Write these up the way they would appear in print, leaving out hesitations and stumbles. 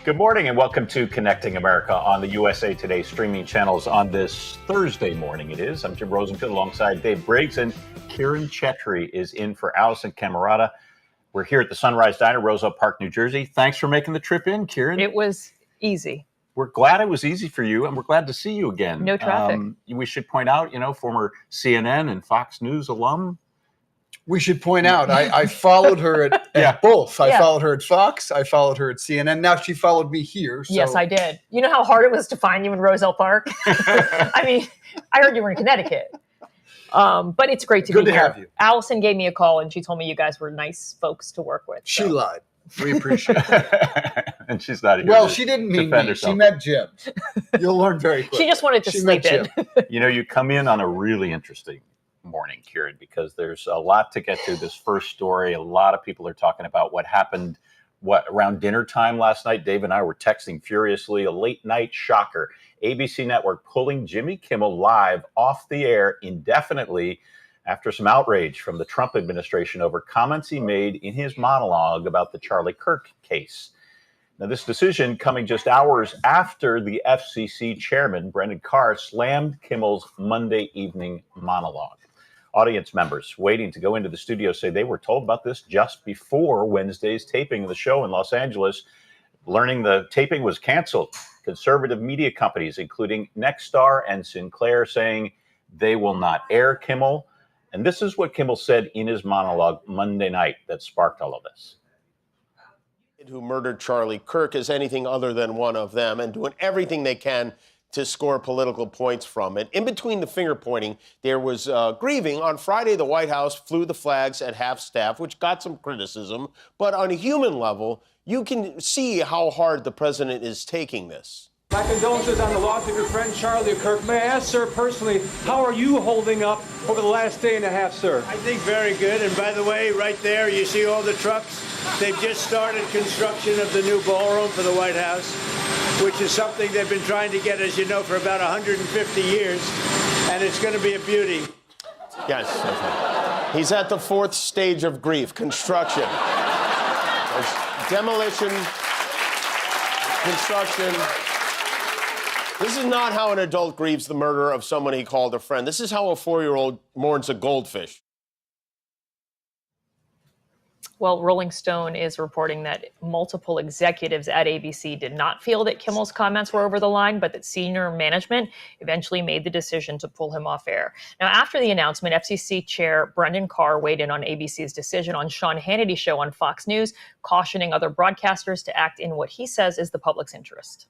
Good morning and welcome to Connecting America on the USA Today streaming channels on this Thursday morning. It is. I'm Jim Rosenfield alongside Dave Briggs, and Kieran Chetry is in for Alisyn Camerota. We're here at the Sunrise Diner, Roosevelt Park, New Jersey. Thanks for making the trip in, Kieran. It was easy. We're glad it was easy for you, and we're glad to see you again. No traffic. We should point out, former CNN and Fox News alum. We should point out, I followed her at both. I followed her at Fox. I followed her at CNN. Now she followed me here. So. Yes, I did. You know how hard it was to find you in Roosevelt Park? I mean, I heard you were in Connecticut. But it's great to be here. Good to have you. Alisyn gave me a call, and she told me you guys were nice folks to work with. She lied. We appreciate it. And she's not here. Well, she didn't mean me. Herself. She meant Jim. You'll learn very quickly. She just wanted to sleep in. You come in on a really interesting morning, Kieran, because there's a lot to get to. This first story, a lot of people are talking about what happened around dinner time last night. Dave and I were texting furiously. A late night shocker. ABC Network pulling Jimmy Kimmel live off the air indefinitely after some outrage from the Trump administration over comments he made in his monologue about the Charlie Kirk case. Now, this decision coming just hours after the FCC chairman, Brendan Carr, slammed Kimmel's Monday evening monologue. Audience members waiting to go into the studio say they were told about this just before Wednesday's taping of the show in Los Angeles. Learning the taping was canceled. Conservative media companies, including Nexstar and Sinclair, saying they will not air Kimmel. And this is what Kimmel said in his monologue Monday night that sparked all of this. Who murdered Charlie Kirk is anything other than one of them and doing everything they can to score political points from it. In between the finger pointing, there was grieving. On Friday, the White House flew the flags at half staff, which got some criticism. But on a human level, you can see how hard the president is taking this. My condolences on the loss of your friend Charlie Kirk. May I ask, sir, personally, how are you holding up over the last day and a half, sir? I think very good. And by the way, right there, you see all the trucks? They've just started construction of the new ballroom for the White House, which is something they've been trying to get, as you know, for about 150 years. And it's going to be a beauty. Yes. He's at the fourth stage of grief, construction. There's demolition, construction. This is not how an adult grieves the murder of someone he called a friend. This is how a 4-year-old mourns a goldfish. Well, Rolling Stone is reporting that multiple executives at ABC did not feel that Kimmel's comments were over the line, but that senior management eventually made the decision to pull him off air. Now, after the announcement, FCC Chair Brendan Carr weighed in on ABC's decision on Sean Hannity's show on Fox News, cautioning other broadcasters to act in what he says is the public's interest.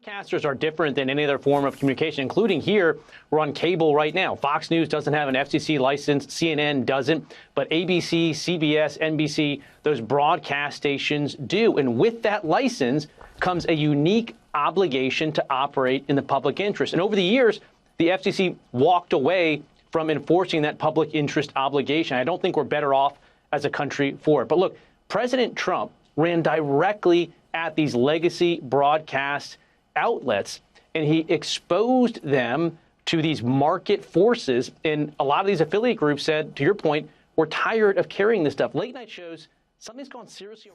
Broadcasters are different than any other form of communication, including here. We're on cable right now. Fox News doesn't have an FCC license. CNN doesn't. But ABC, CBS, NBC, those broadcast stations do. And with that license comes a unique obligation to operate in the public interest. And over the years, the FCC walked away from enforcing that public interest obligation. I don't think we're better off as a country for it. But look, President Trump ran directly at these legacy broadcast outlets, and he exposed them to these market forces. And a lot of these affiliate groups said, to your point, we're tired of carrying this stuff. Late night shows, something's gone seriously.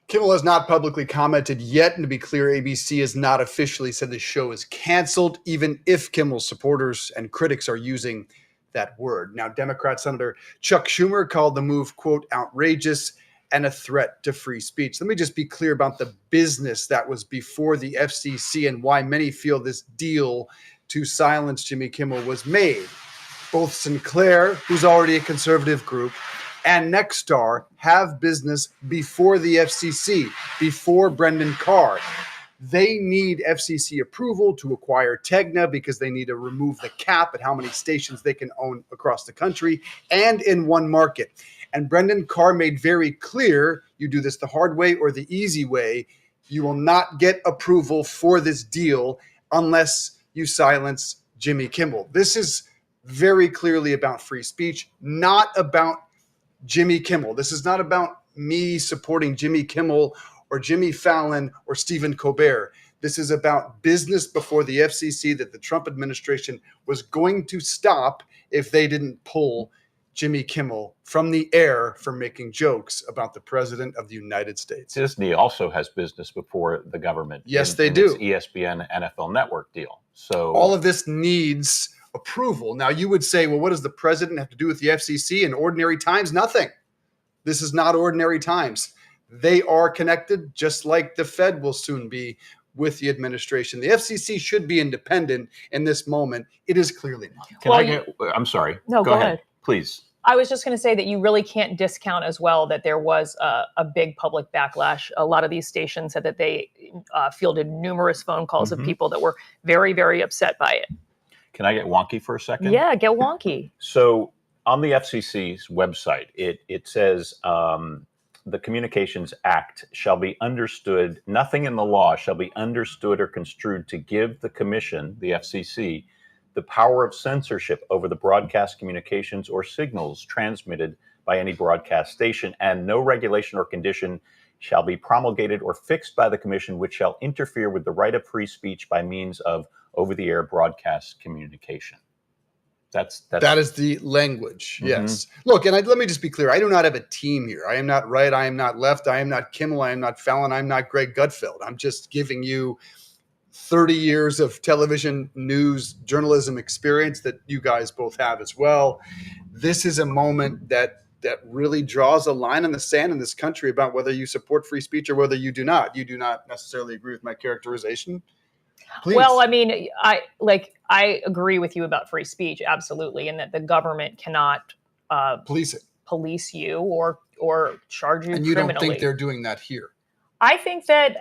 Kimmel has not publicly commented yet, and to be clear, ABC has not officially said the show is canceled, even if Kimmel's supporters and critics are using that word. Now, Democrat Senator Chuck Schumer called the move, quote, outrageous and a threat to free speech. Let me just be clear about the business that was before the FCC and why many feel this deal to silence Jimmy Kimmel was made. Both Sinclair, who's already a conservative group, and Nexstar have business before the FCC, before Brendan Carr. They need FCC approval to acquire Tegna because they need to remove the cap at how many stations they can own across the country and in one market. And Brendan Carr made very clear, you do this the hard way or the easy way, you will not get approval for this deal unless you silence Jimmy Kimmel. This is very clearly about free speech, not about Jimmy Kimmel. This is not about me supporting Jimmy Kimmel or Jimmy Fallon or Stephen Colbert. This is about business before the FCC that the Trump administration was going to stop if they didn't pull Jimmy Kimmel from the air for making jokes about the president of the United States. Disney also has business before the government. Yes, they in do. Its ESPN NFL Network deal. So all of this needs approval. Now, you would say, well, what does the president have to do with the FCC in ordinary times? Nothing. This is not ordinary times. They are connected, just like the Fed will soon be with the administration. The FCC should be independent in this moment. It is clearly not. I'm sorry. No, go ahead. Please. I was just going to say that you really can't discount as well that there was a big public backlash. A lot of these stations said that they fielded numerous phone calls of people that were very, very upset by it. Can I get wonky for a second? Yeah, get wonky. So on the FCC's website, it says the Communications Act shall be understood, nothing in the law shall be understood or construed to give the Commission, the FCC, the power of censorship over the broadcast communications or signals transmitted by any broadcast station, and no regulation or condition shall be promulgated or fixed by the Commission which shall interfere with the right of free speech by means of over-the-air broadcast communication. That is the language. Yes. Look, and let me just be clear. I do not have a team here. I am not right. I am not left. I am not Kimmel. I am not Fallon. I'm not Greg Gutfeld. I'm just giving you 30 years of television news journalism experience that you guys both have as well. This is a moment that really draws a line in the sand in this country about whether you support free speech or whether you do not. You do not necessarily agree with my characterization. Please. Well, I mean, I agree with you about free speech, absolutely, and that the government cannot police you or charge you. And you criminally. Don't think they're doing that here? I think that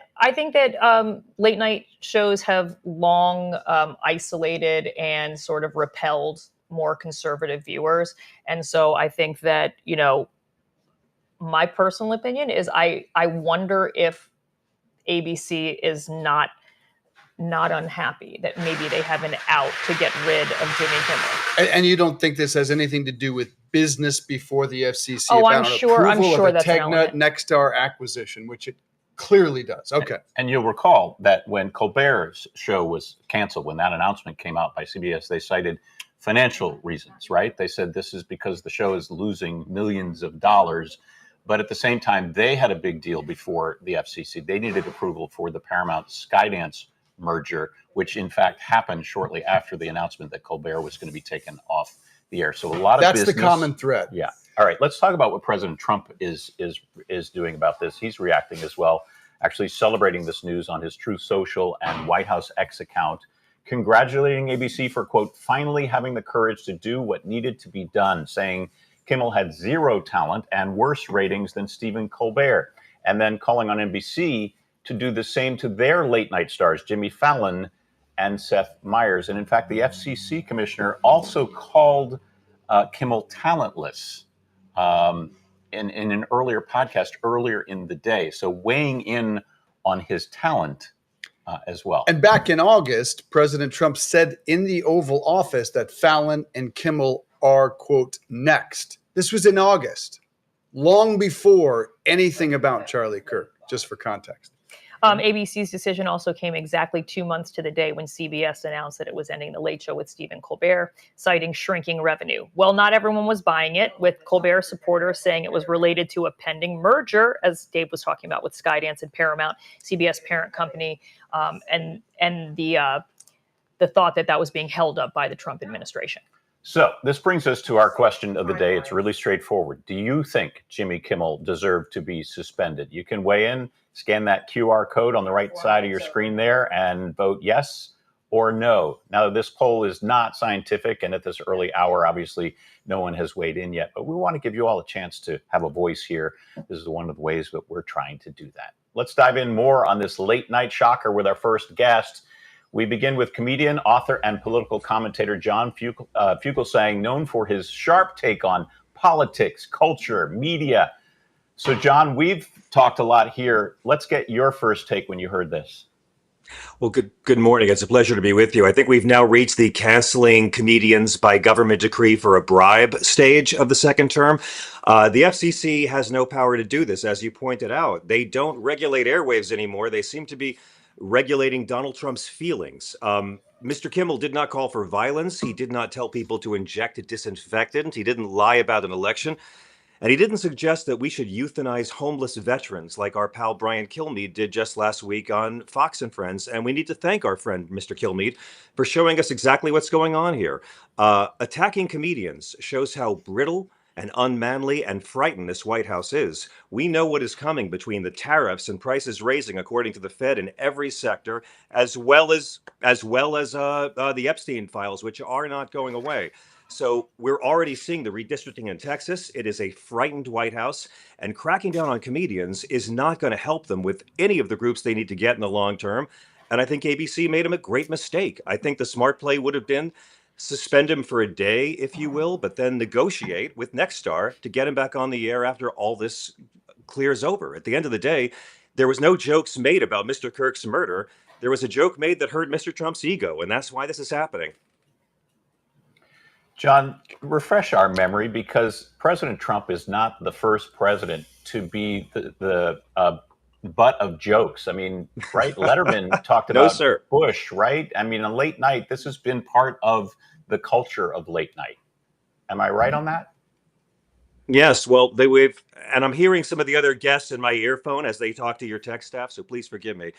late night shows have long isolated and sort of repelled more conservative viewers, and so I think that my personal opinion is I wonder if ABC is not unhappy that maybe they have an out to get rid of Jimmy Kimmel. And you don't think this has anything to do with business before the FCC? Oh, I'm sure that's an element. Nexstar acquisition, which it clearly does. Okay. And you'll recall that when Colbert's show was canceled, when that announcement came out by CBS, they cited financial reasons, right? They said this is because the show is losing millions of dollars. But at the same time, they had a big deal before the FCC. They needed approval for the Paramount Skydance merger, which in fact happened shortly after the announcement that Colbert was going to be taken off the air. So a lot of that's the common thread. Yeah. All right. Let's talk about what President Trump is doing about this. He's reacting as well, actually celebrating this news on his Truth Social and White House X account, congratulating ABC for, quote, finally having the courage to do what needed to be done, saying Kimmel had zero talent and worse ratings than Stephen Colbert, and then calling on NBC to do the same to their late night stars, Jimmy Fallon and Seth Meyers. And in fact, the FCC commissioner also called Kimmel talentless in an earlier podcast earlier in the day. So weighing in on his talent as well. And back in August, President Trump said in the Oval Office that Fallon and Kimmel are, quote, next. This was in August, long before anything about Charlie Kirk, just for context. ABC's decision also came exactly 2 months to the day when CBS announced that it was ending The Late Show with Stephen Colbert, citing shrinking revenue. Well, not everyone was buying it, with Colbert supporters saying it was related to a pending merger, as Dave was talking about, with Skydance and Paramount, CBS parent company, and the thought that was being held up by the Trump administration. So this brings us to our question of the day. It's really straightforward. Do you think Jimmy Kimmel deserved to be suspended? You can weigh in, scan that QR code on the right side of your screen there and vote yes or no. Now, this poll is not scientific, and at this early hour, obviously, no one has weighed in yet. But we want to give you all a chance to have a voice here. This is one of the ways that we're trying to do that. Let's dive in more on this late night shocker with our first guest. We begin with comedian, author, and political commentator John Fugelsang, known for his sharp take on politics, culture, media. So, John, we've talked a lot here. Let's get your first take when you heard this. Well, good morning. It's a pleasure to be with you. I think we've now reached the canceling comedians by government decree for a bribe stage of the second term. The FCC has no power to do this, as you pointed out. They don't regulate airwaves anymore. They seem to be regulating Donald Trump's feelings. Mr. Kimmel did not call for violence. He did not tell people to inject a disinfectant. He didn't lie about an election. And he didn't suggest that we should euthanize homeless veterans like our pal Brian Kilmeade did just last week on Fox and Friends. And we need to thank our friend, Mr. Kilmeade, for showing us exactly what's going on here. Attacking comedians shows how brittle and unmanly and frightened this White House is. We know what is coming between the tariffs and prices raising, according to the Fed, in every sector, as well as the Epstein files, which are not going away. So we're already seeing the redistricting in Texas. It is a frightened White House, and cracking down on comedians is not going to help them with any of the groups they need to get in the long term. And I think ABC made him a great mistake. I think the smart play would have been suspend him for a day, if you will, but then negotiate with Nexstar to get him back on the air after all this clears over. At the end of the day, there was no jokes made about Mr. Kirk's murder. There was a joke made that hurt Mr. Trump's ego, and that's why this is happening. John, refresh our memory, because President Trump is not the first president to be the butt of jokes. I mean, right? Letterman talked No, about sir. Bush, right? I mean, on late night, this has been part of the culture of late night. Am I right on that? Yes, well, and I'm hearing some of the other guests in my earphone as they talk to your tech staff, so please forgive me.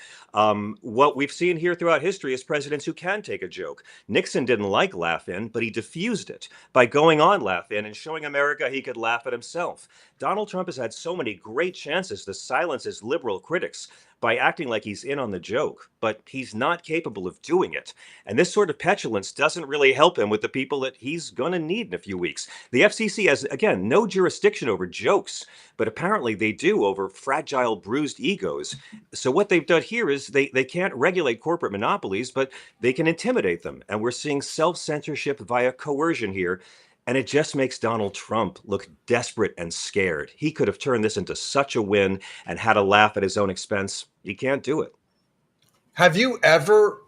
What we've seen here throughout history is presidents who can take a joke. Nixon didn't like Laugh-In, but he diffused it by going on Laugh-In and showing America he could laugh at himself. Donald Trump has had so many great chances to silence his liberal critics by acting like he's in on the joke, but he's not capable of doing it. And this sort of petulance doesn't really help him with the people that he's going to need in a few weeks. The FCC has, again, no jurisdiction over jokes, but apparently they do over fragile, bruised egos. So what they've done here is they can't regulate corporate monopolies, but they can intimidate them. And we're seeing self-censorship via coercion here. And it just makes Donald Trump look desperate and scared. He could have turned this into such a win and had a laugh at his own expense. He can't do it. Have you ever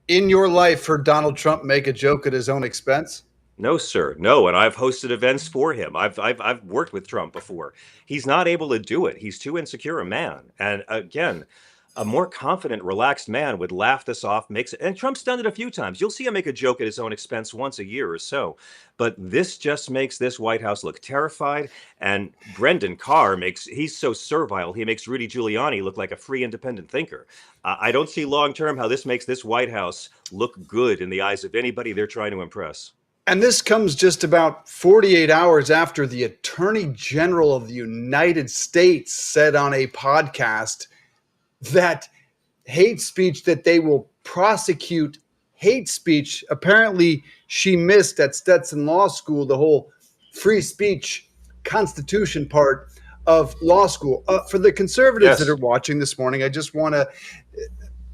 in your life heard Donald Trump make a joke at his own expense? No, sir. No, and I've hosted events for him. I've worked with Trump before. He's not able to do it. He's too insecure a man. And again, a more confident, relaxed man would laugh this off, and Trump's done it a few times. You'll see him make a joke at his own expense once a year or so. But this just makes this White House look terrified. And Brendan Carr he's so servile, he makes Rudy Giuliani look like a free, independent thinker. I don't see long-term how this makes this White House look good in the eyes of anybody they're trying to impress. And this comes just about 48 hours after the Attorney General of the United States said on a podcast that hate speech, that they will prosecute hate speech. Apparently, she missed at Stetson Law School the whole free speech constitution part of law school. For the conservatives that are watching this morning, I just want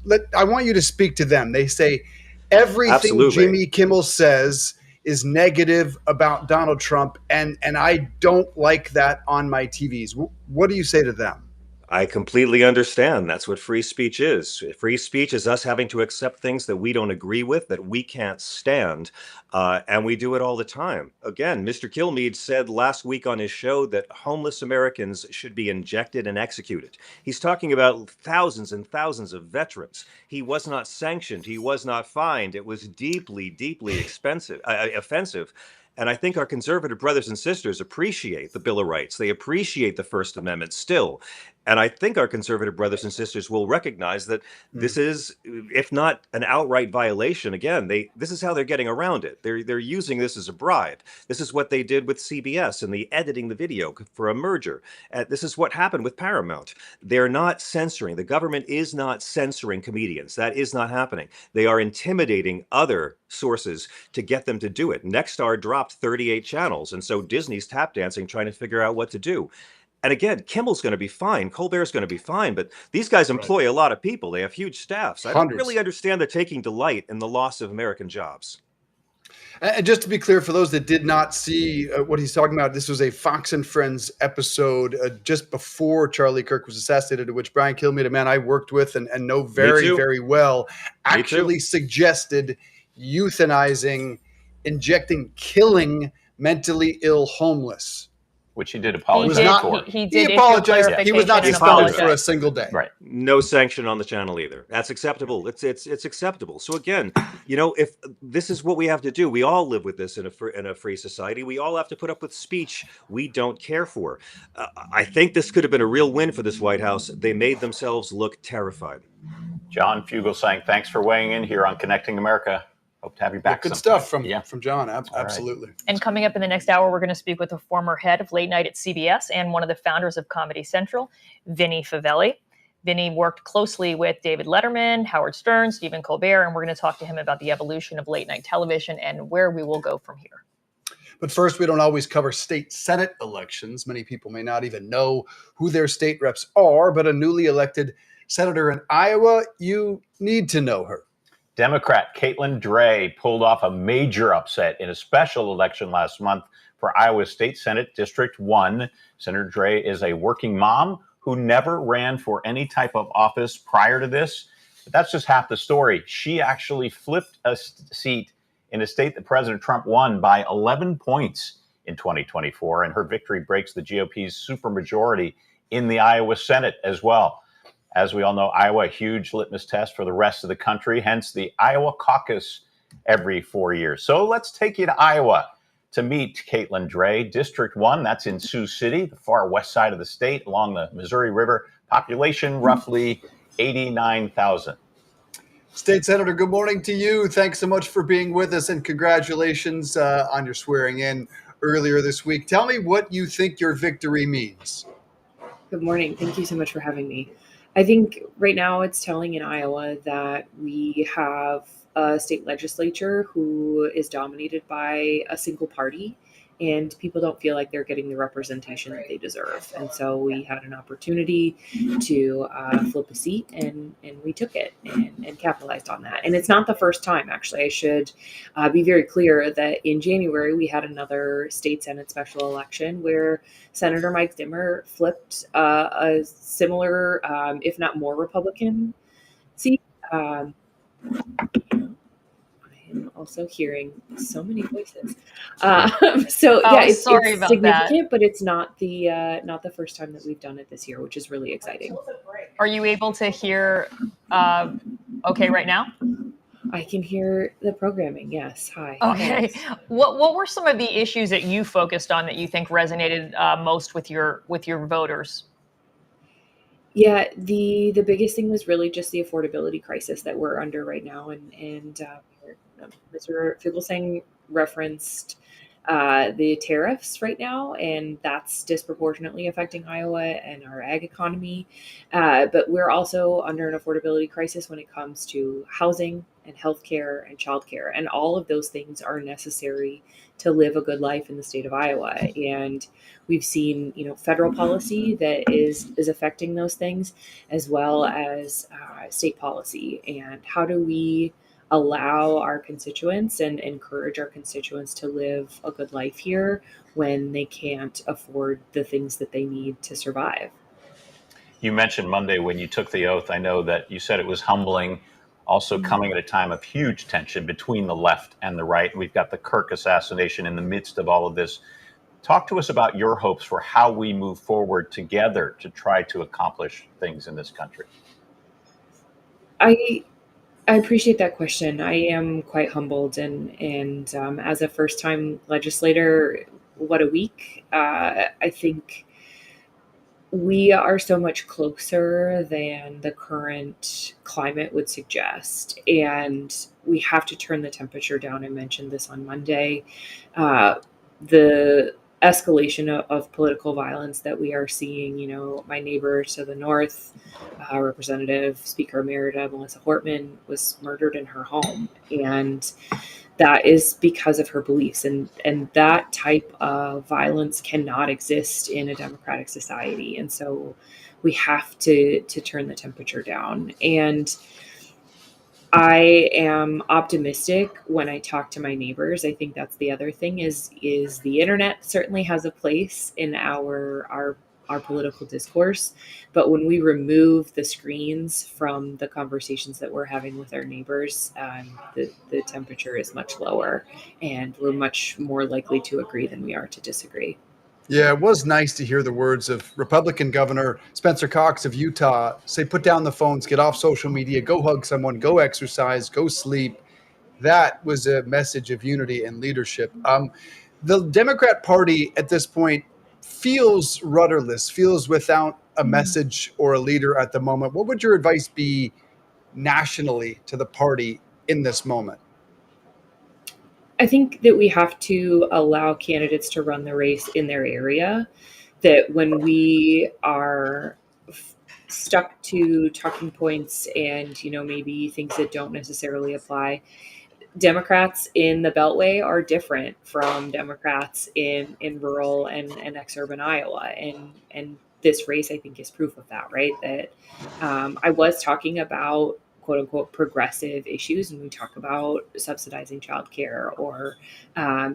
you to speak to them. They say everything Absolutely. Jimmy Kimmel says is negative about Donald Trump, and I don't like that on my TVs. What do you say to them? I completely understand. That's what free speech is. Free speech is us having to accept things that we don't agree with, that we can't stand, and we do it all the time. Again, Mr. Kilmeade said last week on his show that homeless Americans should be injected and executed. He's talking about thousands and thousands of veterans. He was not sanctioned. He was not fined. It was deeply, deeply offensive. And I think our conservative brothers and sisters appreciate the Bill of Rights. They appreciate the First Amendment still. And I think our conservative brothers and sisters will recognize that this is, if not an outright violation, again, this is how they're getting around it. They're using this as a bribe. This is what they did with CBS and the editing the video for a merger. This is what happened with Paramount. They're not censoring. The government is not censoring comedians. That is not happening. They are intimidating other sources to get them to do it. Nexstar dropped 38 channels, and so Disney's tap dancing trying to figure out what to do. And again, Kimmel's going to be fine. Colbert's going to be fine. But these guys employ a lot of people. They have huge staffs. I don't really understand the taking delight in the loss of American jobs. And just to be clear, for those that did not see what he's talking about, this was a Fox and Friends episode just before Charlie Kirk was assassinated, to which Brian Kilmeade, a man I worked with and know very, very well, actually suggested euthanizing, killing mentally ill homeless. which he did He apologize did. for. He He did issue apologized. He was not clarification and suspended for a apologize. single day. Right. No sanction on the channel either. That's acceptable. It's acceptable. So again, if this is what we have to do, we all live with this in a free society. We all have to put up with speech we don't care for. I think this could have been a real win for this White House. They made themselves look terrified. John Fugel saying thanks for weighing in here on Connecting America. Hope to have you back. Good sometime. stuff from John. Absolutely. And coming up in the next hour, we're going to speak with a former head of late night at CBS and one of the founders of Comedy Central, Vinny Favelli. Vinny worked closely with David Letterman, Howard Stern, Stephen Colbert, and we're going to talk to him about the evolution of late night television and where we will go from here. But first, we don't always cover state Senate elections. Many people may not even know who their state reps are, but a newly elected senator in Iowa, you need to know her. Democrat Caitlin Dray pulled off a major upset in a special election last month for Iowa State Senate District 1. Senator Dray is a working mom who never ran for any type of office prior to this. But that's just half the story. She actually flipped a seat in a state that President Trump won by 11 points in 2024, and her victory breaks the GOP's supermajority in the Iowa Senate as well. As we all know, Iowa, a huge litmus test for the rest of the country, hence the Iowa caucus every 4 years. So let's take you to Iowa to meet Caitlin Dray. District 1, that's in Sioux City, the far west side of the state, along the Missouri River. Population roughly 89,000. State Senator, good morning to you. Thanks so much for being with us, and congratulations on your swearing in earlier this week. Tell me what you think your victory means. Good morning. Thank you so much for having me. I think right now it's telling in Iowa that we have a state legislature who is dominated by a single party, and people don't feel like they're getting the representation that they deserve. And so we had an opportunity to flip a seat, and we took it and capitalized on that. And it's not the first time, actually. I should be very clear that in January, we had another state Senate special election where Senator Mike Zimmer flipped a similar, if not more Republican seat. I'm also hearing so many voices. It's significant, but it's not the first time that we've done it this year, which is really exciting. Are you able to hear okay right now? I can hear the programming. Yes. Hi. Okay. Yes. What were some of the issues that you focused on that you think resonated most with your voters? Yeah, the biggest thing was really just the affordability crisis that we're under right now, and Mr. Fugelsang referenced the tariffs right now, and that's disproportionately affecting Iowa and our ag economy. But we're also under an affordability crisis when it comes to housing and healthcare and childcare, and all of those things are necessary to live a good life in the state of Iowa. And we've seen, federal policy that is affecting those things, as well as state policy. And how do we allow our constituents and encourage our constituents to live a good life here when they can't afford the things that they need to survive? You mentioned Monday when you took the oath. I know that you said it was humbling, also coming at a time of huge tension between the left and the right. We've got the Kirk assassination in the midst of all of this. Talk to us about your hopes for how we move forward together to try to accomplish things in this country. I appreciate that question. I am quite humbled, and as a first-time legislator, what a week. I think we are so much closer than the current climate would suggest, and we have to turn the temperature down. I mentioned this on Monday. The escalation of political violence that we are seeing, my neighbor to the north, Representative Speaker Emerita Melissa Hortman, was murdered in her home. And that is because of her beliefs. And that type of violence cannot exist in a democratic society. And so we have to turn the temperature down. And I am optimistic when I talk to my neighbors. I think that's the other thing is the internet certainly has a place in our political discourse, but when we remove the screens from the conversations that we're having with our neighbors, the temperature is much lower, and we're much more likely to agree than we are to disagree. Yeah, it was nice to hear the words of Republican Governor Spencer Cox of Utah say, put down the phones, get off social media, go hug someone, go exercise, go sleep. That was a message of unity and leadership. The Democrat Party at this point feels rudderless, feels without a message or a leader at the moment. What would your advice be nationally to the party in this moment? I think that we have to allow candidates to run the race in their area, that when we are stuck to talking points and, maybe things that don't necessarily apply, Democrats in the Beltway are different from Democrats in rural and exurban Iowa, and this race I think is proof of that, right? That I was talking about quote unquote progressive issues, and we talk about subsidizing childcare or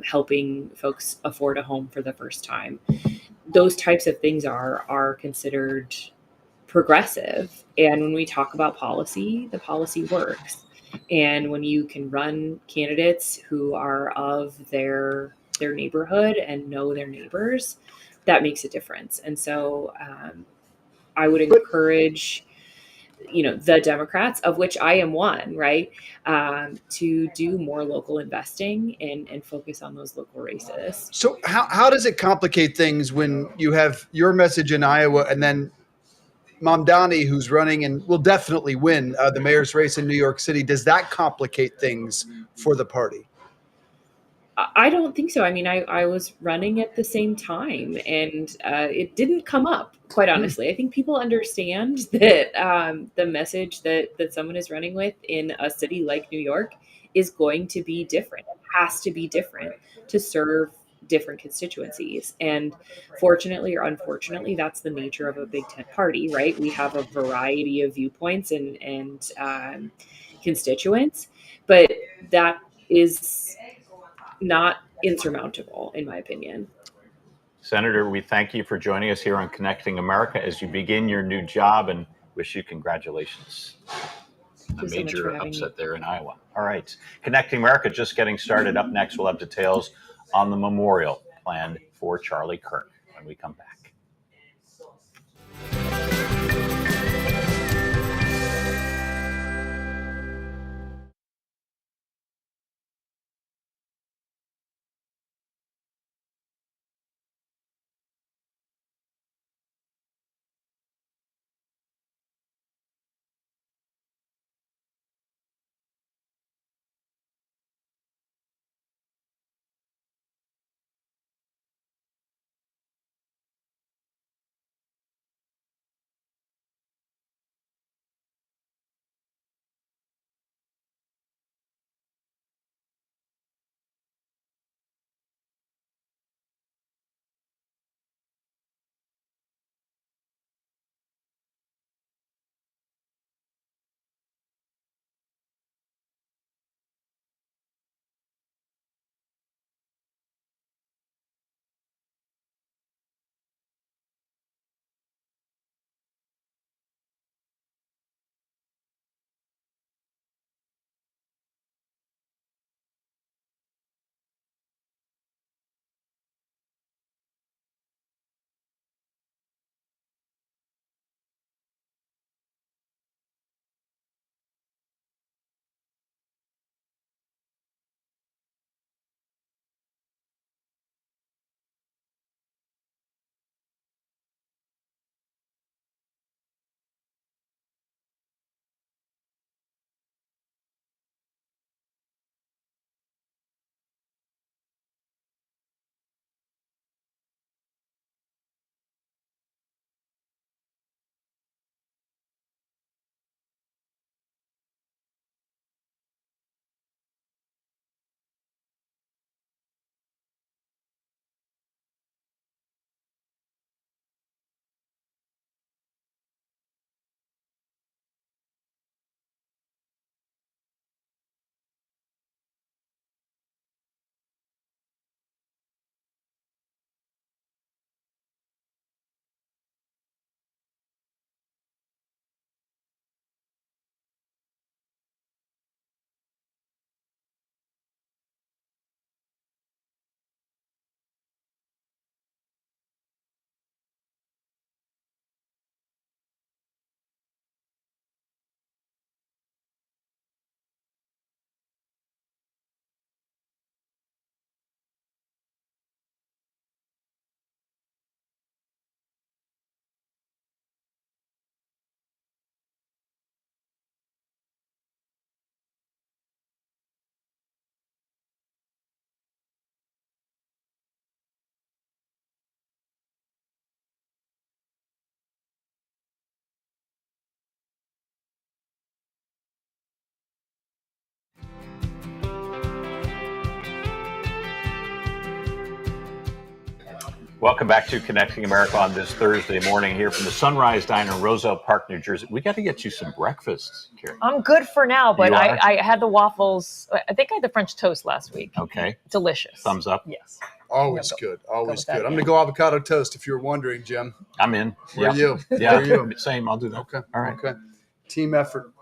helping folks afford a home for the first time. Those types of things are considered progressive. And when we talk about policy, the policy works. And when you can run candidates who are of their neighborhood and know their neighbors, that makes a difference. And so I would But encourage, the Democrats, of which I am one, right, to do more local investing and focus on those local races. so how does it complicate things when you have your message in Iowa and then Mamdani, who's running and will definitely win the mayor's race in New York City? Does that complicate things for the party? I don't think so. I mean, I was running at the same time, and it didn't come up, quite honestly. I think people understand that the message that someone is running with in a city like New York is going to be different. It has to be different to serve different constituencies. And fortunately or unfortunately, that's the nature of a Big Tent party, right? We have a variety of viewpoints and constituents, but that is not insurmountable, in my opinion. Senator, we thank you for joining us here on Connecting America as you begin your new job and wish you congratulations. Thank A you so much for major having me. upset there in Iowa. All right. Connecting America just getting started. Up next, we'll have details on the memorial planned for Charlie Kirk when we come back. Welcome back to Connecting America on this Thursday morning here from the Sunrise Diner in Roselle Park, New Jersey. We got to get you some breakfast, Karen. I'm good for now, but You are? I had the waffles. I think I had the French toast last week. Okay. Delicious. Thumbs up. Yes. Always good. Always with that, good. I'm yeah. going to go avocado toast if you're wondering, Jim. I'm in. Where are you? Yeah, Where are you? same. I'll do that. Okay. All right. Okay. Team effort.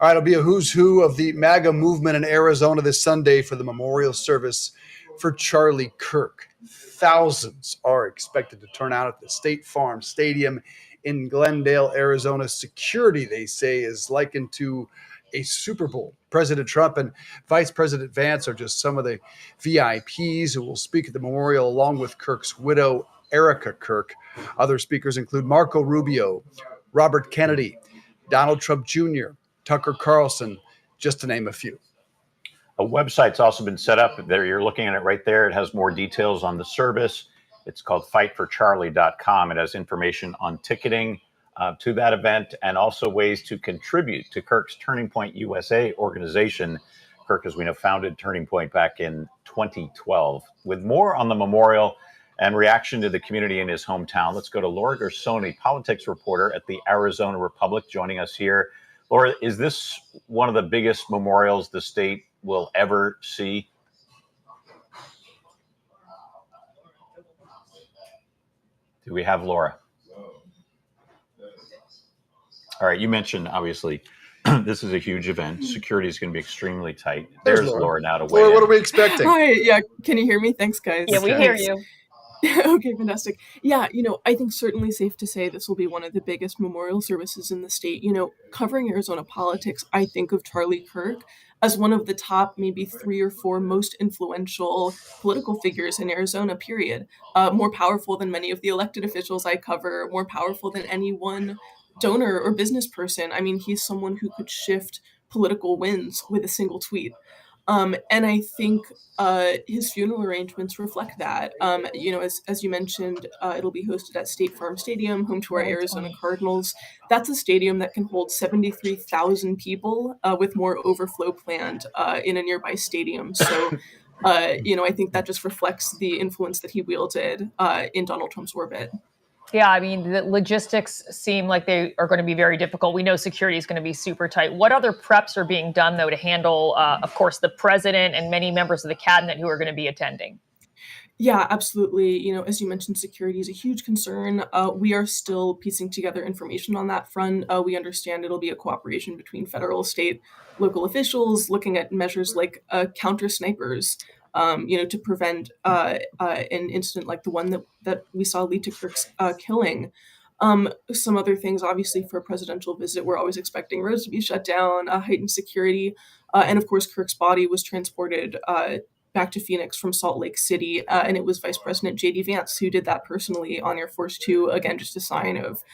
All right. It'll be a who's who of the MAGA movement in Arizona this Sunday for the memorial service for Charlie Kirk. Thousands are expected to turn out at the State Farm Stadium in Glendale, Arizona. Security, they say, is likened to a Super Bowl. President Trump and Vice President Vance are just some of the VIPs who will speak at the memorial, along with Kirk's widow, Erica Kirk. Other speakers include Marco Rubio, Robert Kennedy, Donald Trump Jr., Tucker Carlson, just to name a few. A website's also been set up. There, you're looking at it right there. It has more details on the service. It's called fightforcharlie.com. It has information on ticketing to that event and also ways to contribute to Kirk's Turning Point USA organization. Kirk, as we know, founded Turning Point back in 2012. With more on the memorial and reaction to the community in his hometown, let's go to Laura Gersoni, politics reporter at the Arizona Republic, joining us here. Laura, is this one of the biggest memorials the state will ever see? Do we have Laura? All right, you mentioned, obviously, this is a huge event. Security is going to be extremely tight. There's Laura now to weigh Laura, in. what are we expecting? Hi, yeah, can you hear me? Thanks, guys. Yeah, we hear you. Okay, fantastic. Yeah, I think certainly safe to say this will be one of the biggest memorial services in the state. Covering Arizona politics, I think of Charlie Kirk as one of the top maybe 3 or 4 most influential political figures in Arizona, period. More powerful than many of the elected officials I cover, more powerful than any one donor or business person. I mean, he's someone who could shift political winds with a single tweet. And I think his funeral arrangements reflect that. As you mentioned, it'll be hosted at State Farm Stadium, home to our Arizona Cardinals. That's a stadium that can hold 73,000 people, with more overflow planned in a nearby stadium. So, I think that just reflects the influence that he wielded in Donald Trump's orbit. Yeah, I mean, the logistics seem like they are going to be very difficult. We know security is going to be super tight. What other preps are being done, though, to handle, of course, the president and many members of the cabinet who are going to be attending? Yeah, absolutely. As you mentioned, security is a huge concern. We are still piecing together information on that front. We understand it'll be a cooperation between federal, state, local officials, looking at measures like counter snipers, to prevent an incident like the one that we saw lead to Kirk's killing. Some other things, obviously, for a presidential visit, we're always expecting roads to be shut down, heightened security, and of course, Kirk's body was transported back to Phoenix from Salt Lake City, and it was Vice President J.D. Vance who did that personally on Air Force Two, again, just a sign of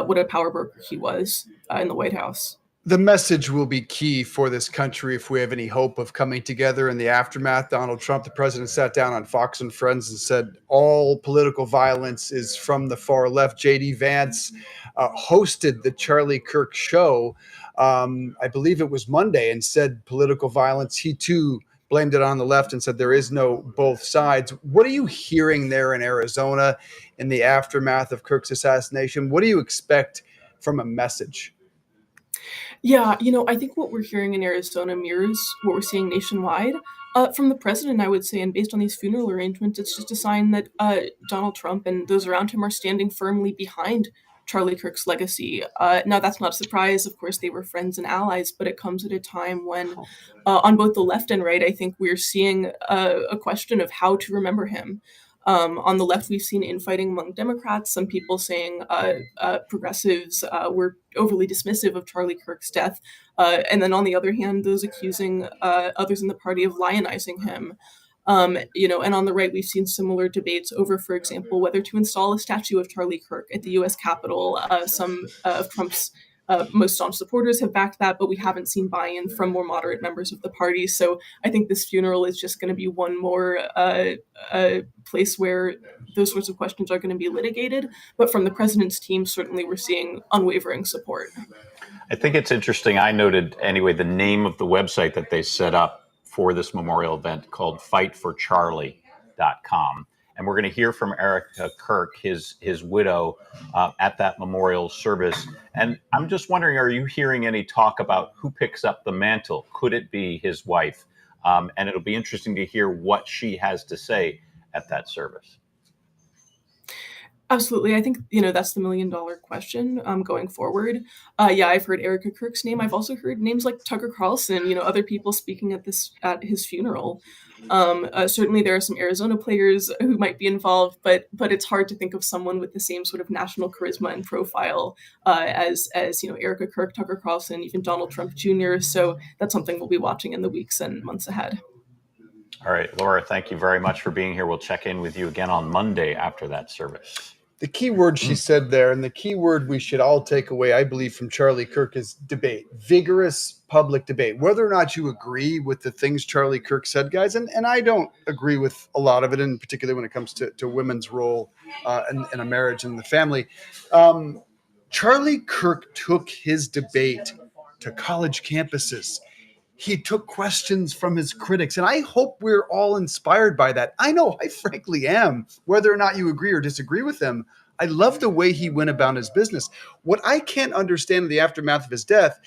what a power broker he was in the White House. The message will be key for this country if we have any hope of coming together in the aftermath. Donald Trump, the president, sat down on Fox and Friends and said all political violence is from the far left. J.D. Vance hosted the Charlie Kirk show, I believe it was Monday, and said political violence. He, too, blamed it on the left and said there is no both sides. What are you hearing there in Arizona in the aftermath of Kirk's assassination? What do you expect from a message? Yeah, I think what we're hearing in Arizona mirrors what we're seeing nationwide. From the president, I would say, and based on these funeral arrangements, it's just a sign that Donald Trump and those around him are standing firmly behind Charlie Kirk's legacy. Now, that's not a surprise. Of course, they were friends and allies, but it comes at a time when, on both the left and right, I think we're seeing a question of how to remember him. On the left, we've seen infighting among Democrats, some people saying progressives were overly dismissive of Charlie Kirk's death. And then on the other hand, those accusing others in the party of lionizing him. And on the right, we've seen similar debates over, for example, whether to install a statue of Charlie Kirk at the U.S. Capitol. Some of Trump's most staunch supporters have backed that, but we haven't seen buy-in from more moderate members of the party. So I think this funeral is just going to be one more place where those sorts of questions are going to be litigated. But from the president's team, certainly we're seeing unwavering support. I think it's interesting. I noted, anyway, the name of the website that they set up for this memorial event called fightforcharlie.com. And we're going to hear from Erica Kirk, his widow, at that memorial service. And I'm just wondering, are you hearing any talk about who picks up the mantle? Could it be his wife? And it'll be interesting to hear what she has to say at that service. Absolutely. I think, that's the $1 million question going forward. Yeah, I've heard Erica Kirk's name. I've also heard names like Tucker Carlson, other people speaking at his funeral. Certainly there are some Arizona players who might be involved, but it's hard to think of someone with the same sort of national charisma and profile as Erica Kirk, Tucker Carlson, even Donald Trump Jr. So that's something we'll be watching in the weeks and months ahead. All right, Laura, thank you very much for being here. We'll check in with you again on Monday after that service. The key word she said there, and the key word we should all take away, I believe, from Charlie Kirk is debate, vigorous public debate. Whether or not you agree with the things Charlie Kirk said, guys, and I don't agree with a lot of it, in particular when it comes to women's role in a marriage and the family. Charlie Kirk took his debate to college campuses. He took questions from his critics, and I hope we're all inspired by that. I know I frankly am, whether or not you agree or disagree with him. I love the way he went about his business. What I can't understand in the aftermath of his death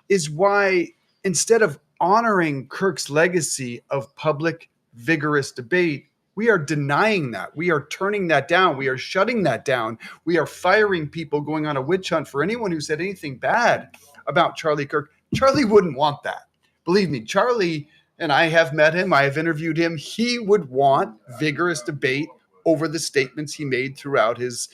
is why, instead of honoring Kirk's legacy of public, vigorous debate, we are denying that. We are turning that down. We are shutting that down. We are firing people, going on a witch hunt for anyone who said anything bad about Charlie Kirk. Charlie wouldn't want that. Believe me, Charlie, and I have met him, I have interviewed him, he would want vigorous debate over the statements he made throughout his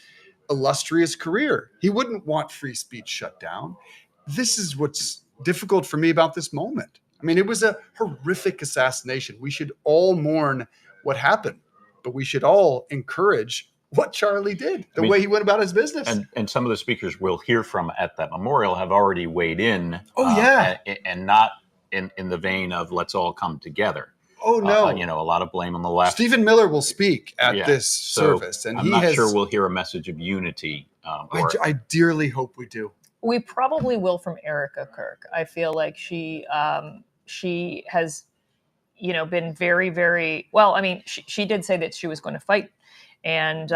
illustrious career. He wouldn't want free speech shut down. This is what's difficult for me about this moment. I mean, it was a horrific assassination. We should all mourn what happened, but we should all encourage what Charlie did, the way he went about his business. And some of the speakers we'll hear from at that memorial have already weighed in. And not in the vein of let's all come together. Oh, no. A lot of blame on the left. Stephen Miller will speak at this service. And I'm not sure we'll hear a message of unity. I dearly hope we do. We probably will from Erica Kirk. I feel like she has, been very, very well. I mean, she did say that she was going to fight, and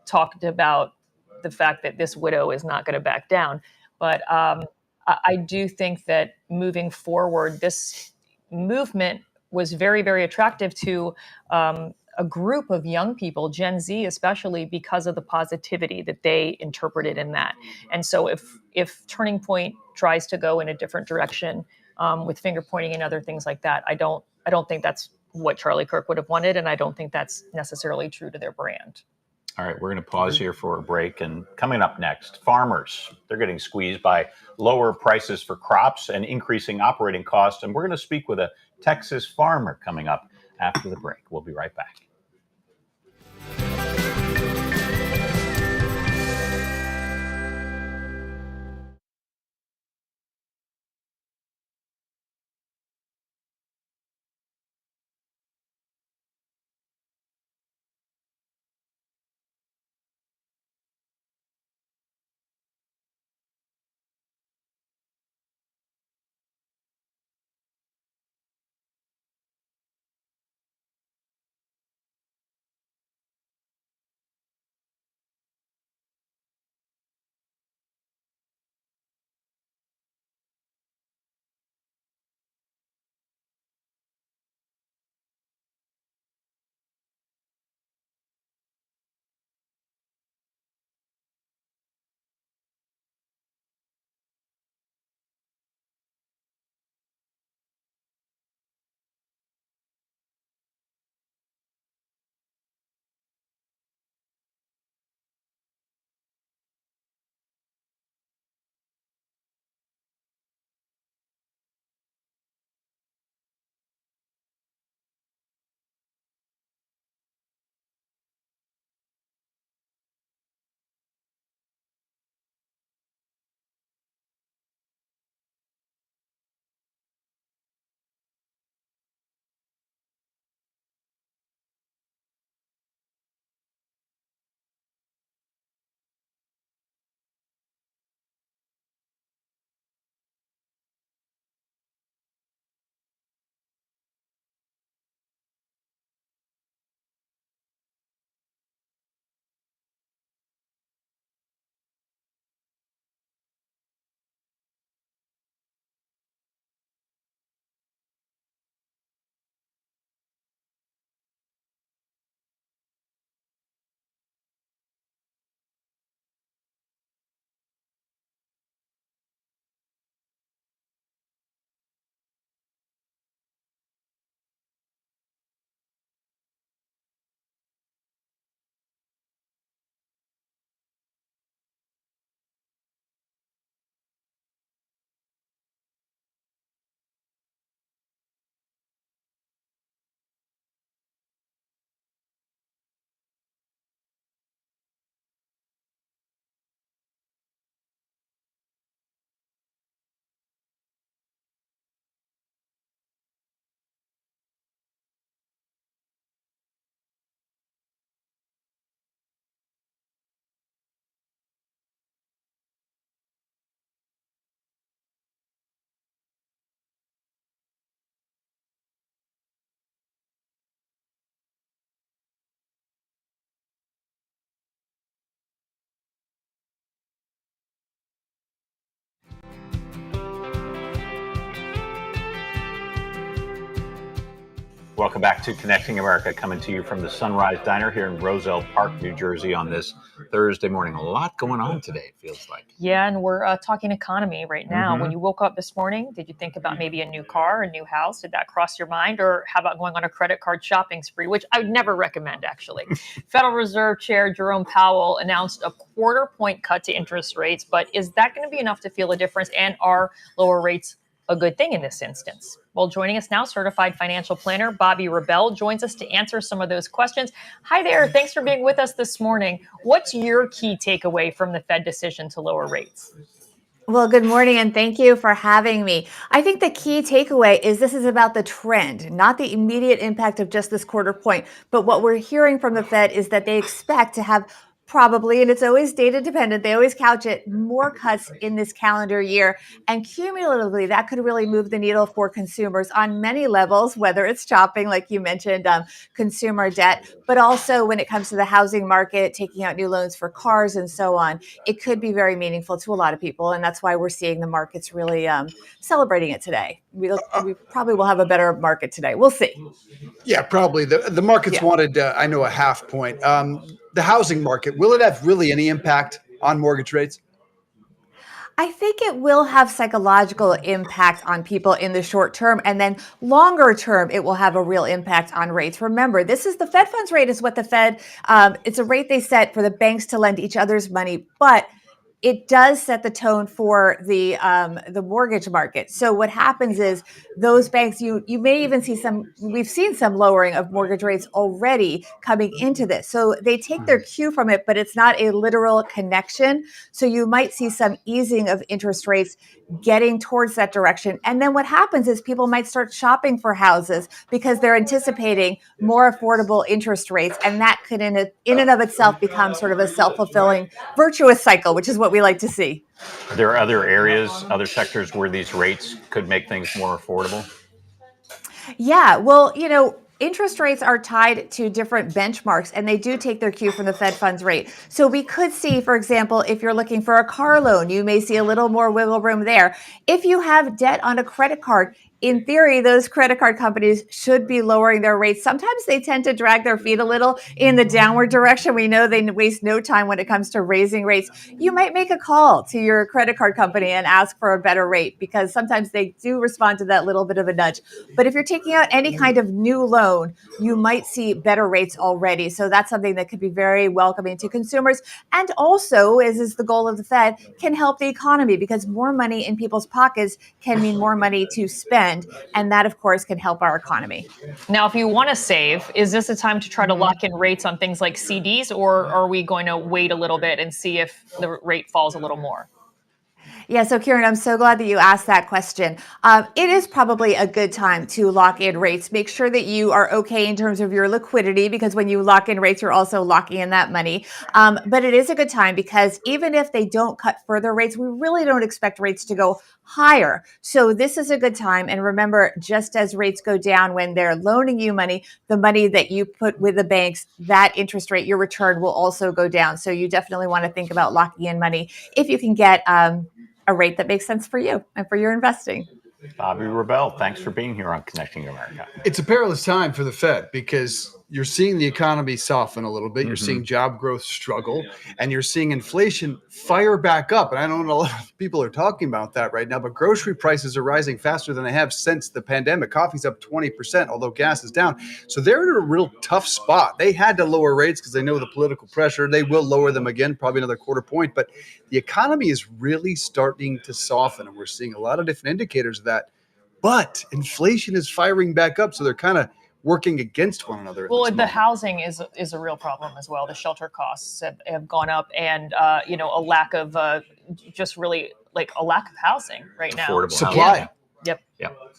talked about the fact that this widow is not going to back down. But I do think that moving forward, this movement was very, very attractive to a group of young people, Gen Z especially, because of the positivity that they interpreted in that. And so if Turning Point tries to go in a different direction with finger pointing and other things like that, I don't think that's what Charlie Kirk would have wanted, and I don't think that's necessarily true to their brand. All right, we're going to pause here for a break. And coming up next, farmers, they're getting squeezed by lower prices for crops and increasing operating costs. And we're going to speak with a Texas farmer coming up after the break. We'll be right back. Welcome back to Connecting America, coming to you from the Sunrise Diner here in Roselle Park, New Jersey on this Thursday morning. A lot going on today, it feels like. Yeah, and we're talking economy right now. When you woke up this morning, did you think about maybe a new car, a new house? Did that cross your mind? Or how about going on a credit card shopping spree, which I would never recommend, actually. Federal Reserve Chair Jerome Powell announced a quarter-point cut to interest rates, but is that going to be enough to feel a difference? And are lower rates a good thing in this instance? Well, joining us now, certified financial planner Bobby Rebell joins us to answer some of those questions. Hi there. Thanks for being with us this morning. What's your key takeaway from the Fed decision to lower rates? Well, good morning, and thank you for having me. I think the key takeaway is this is about the trend, not the immediate impact of just this quarter point. But what we're hearing from the Fed is that they expect to have probably, and it's always data dependent, they always couch it, more cuts in this calendar year. And cumulatively, that could really move the needle for consumers on many levels, whether it's shopping, like you mentioned, consumer debt, but also when it comes to the housing market, taking out new loans for cars and so on. It could be very meaningful to a lot of people. And that's why we're seeing the markets really celebrating it today. We probably will have a better market today. We'll see. Yeah, probably. The markets wanted, I know, a half point. The housing market, will it have really any impact on mortgage rates? I think it will have psychological impact on people in the short term, and then longer term, it will have a real impact on rates. Remember, this is the Fed funds rate is what the Fed, it's a rate they set for the banks to lend each other's money, but it does set the tone for the mortgage market. So what happens is those banks, you may even see we've seen some lowering of mortgage rates already coming into this. So they take their cue from it, but it's not a literal connection. So you might see some easing of interest rates getting towards that direction. And then what happens is people might start shopping for houses because they're anticipating more affordable interest rates. And that could in and of itself become sort of a self-fulfilling virtuous cycle, which is what we like to see. Are there other areas, other sectors where these rates could make things more affordable? Yeah, well, interest rates are tied to different benchmarks, and they do take their cue from the Fed funds rate. So we could see, for example, if you're looking for a car loan, you may see a little more wiggle room there. If you have debt on a credit card, in theory, those credit card companies should be lowering their rates. Sometimes they tend to drag their feet a little in the downward direction. We know they waste no time when it comes to raising rates. You might make a call to your credit card company and ask for a better rate because sometimes they do respond to that little bit of a nudge. But if you're taking out any kind of new loan, you might see better rates already. So that's something that could be very welcoming to consumers. And also, as is the goal of the Fed, can help the economy because more money in people's pockets can mean more money to spend. And that, of course, can help our economy. Now, if you want to save, is this a time to try to lock in rates on things like CDs, or are we going to wait a little bit and see if the rate falls a little more? Yeah, so Kieran, I'm so glad that you asked that question. It is probably a good time to lock in rates. Make sure that you are okay in terms of your liquidity, because when you lock in rates, you're also locking in that money. But it is a good time because even if they don't cut further rates, we really don't expect rates to go higher. So this is a good time. And remember, just as rates go down when they're loaning you money, the money that you put with the banks, that interest rate, your return will also go down. So you definitely want to think about locking in money if you can get a rate that makes sense for you and for your investing. Bobby Rebell, thanks for being here on Connecting America. It's a perilous time for the Fed because you're seeing the economy soften a little bit. You're seeing job growth struggle, and you're seeing inflation fire back up. And I don't know, a lot of people are talking about that right now, but grocery prices are rising faster than they have since the pandemic. Coffee's up 20%, although gas is down. So they're in a real tough spot. They had to lower rates because they know the political pressure. They will lower them again, probably another quarter point. But the economy is really starting to soften, and we're seeing a lot of different indicators of that. But inflation is firing back up, so they're kind of working against one another. Well, the housing is a real problem as well. The shelter costs have gone up, and a lack of just really like a lack of housing right now. Affordable supply. housing. Yep.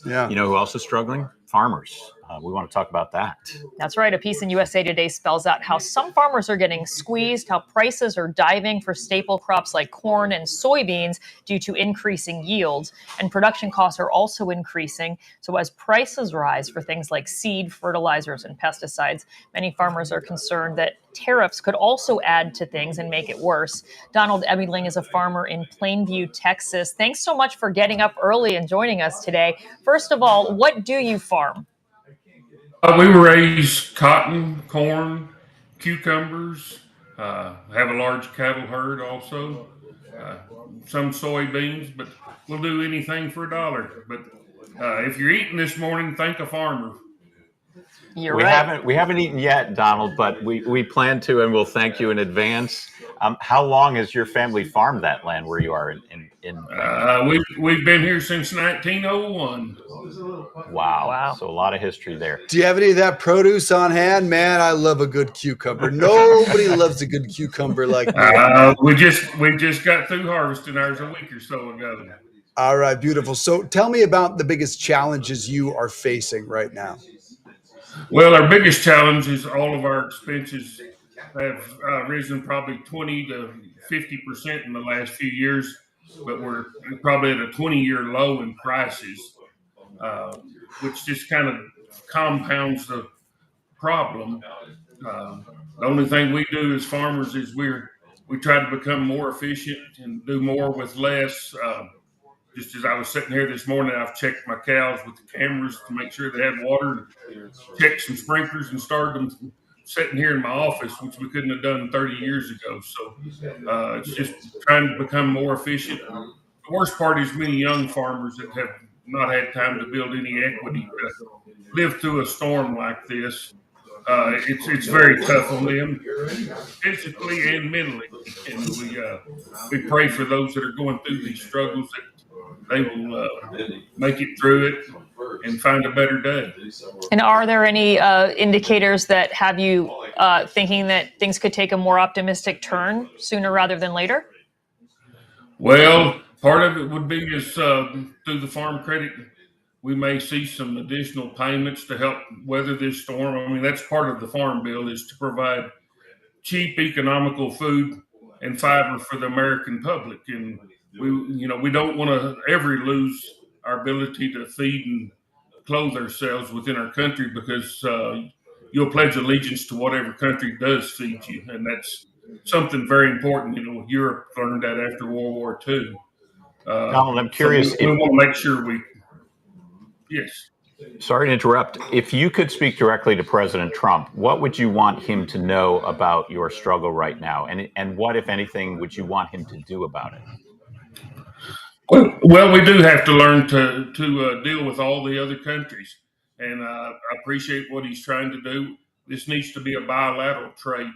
Yeah. You know who else is struggling? Farmers. We want to talk about that. That's right. A piece in USA Today spells out how some farmers are getting squeezed, how prices are diving for staple crops like corn and soybeans due to increasing yields, and production costs are also increasing. So as prices rise for things like seed, fertilizers, and pesticides, many farmers are concerned that tariffs could also add to things and make it worse. Donald Ebeling is a farmer in Plainview, Texas. Thanks so much for getting up early and joining us today. First of all, what do you farm? We raise cotton, corn, cucumbers, have a large cattle herd also, uh, some soybeans, but we'll do anything for $1. But if you're eating this morning, thank a farmer. You're We right. haven't eaten yet, Donald, but we plan to, and we'll thank you in advance. How long has your family farmed that land where you are in Plainview? We've been here since 1901. Wow. Wow. So a lot of history there. Do you have any of that produce on hand? Man, I love a good cucumber. Nobody loves a good cucumber like me. We just got through harvesting ours a week or so ago. All right, beautiful. So tell me about the biggest challenges you are facing right now. Well, our biggest challenge is all of our expenses have risen probably 20 to 50% in the last few years, but we're probably at a 20-year low in prices, which just kind of compounds the problem. The only thing we do as farmers is we try to become more efficient and do more with less. Just as I was sitting here this morning, I've checked my cows with the cameras to make sure they had water, and checked some sprinklers and started them sitting here in my office, which we couldn't have done 30 years ago. So it's just trying to become more efficient. The worst part is many young farmers that have not had time to build any equity to live through a storm like this. It's very tough on them, physically and mentally. And we pray for those that are going through these struggles that they will make it through it and find a better day. And are there any indicators that have you thinking that things could take a more optimistic turn sooner rather than later? Well, part of it would be is through the farm credit, we may see some additional payments to help weather this storm. I mean, that's part of the farm bill is to provide cheap, economical food and fiber for the American public. And we don't want to ever lose our ability to feed and clothe ourselves within our country because you'll pledge allegiance to whatever country does feed you. And that's something very important. Europe learned that after World War II. Donald, I'm curious. So we want to make sure yes. Sorry to interrupt. If you could speak directly to President Trump, what would you want him to know about your struggle right now? And what, if anything, would you want him to do about it? Well, we do have to learn to deal with all the other countries. And I appreciate what he's trying to do. This needs to be a bilateral trade.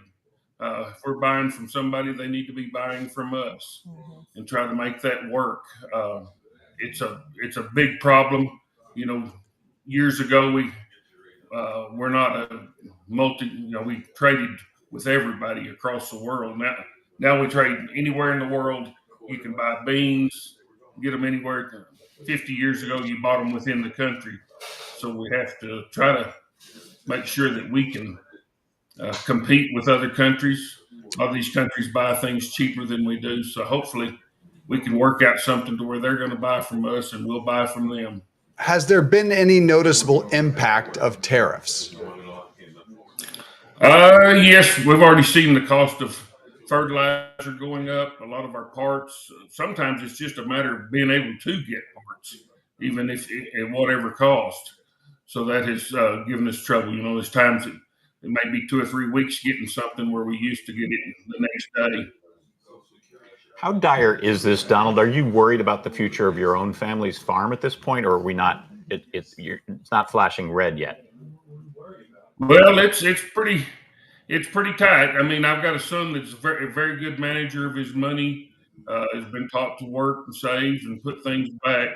If we're buying from somebody, they need to be buying from us and try to make that work. It's a big problem. Years ago, we're not a we traded with everybody across the world. Now we trade anywhere in the world. You can buy beans, get them anywhere. 50 years ago, you bought them within the country. So we have to try to make sure that we can compete with other countries. A lot of these countries buy things cheaper than we do. So hopefully we can work out something to where they're going to buy from us and we'll buy from them. Has there been any noticeable impact of tariffs? Yes, we've already seen the cost of fertilizer going up. A lot of our parts, sometimes it's just a matter of being able to get parts, even if at whatever cost. So that has given us trouble. There's times it may be 2 or 3 weeks getting something where we used to get it the next day. How dire is this, Donald? Are you worried about the future of your own family's farm at this point, or are we not? It's not flashing red yet. Well, it's pretty tight. I mean, I've got a son that's a very good manager of his money. Has been taught to work and save and put things back.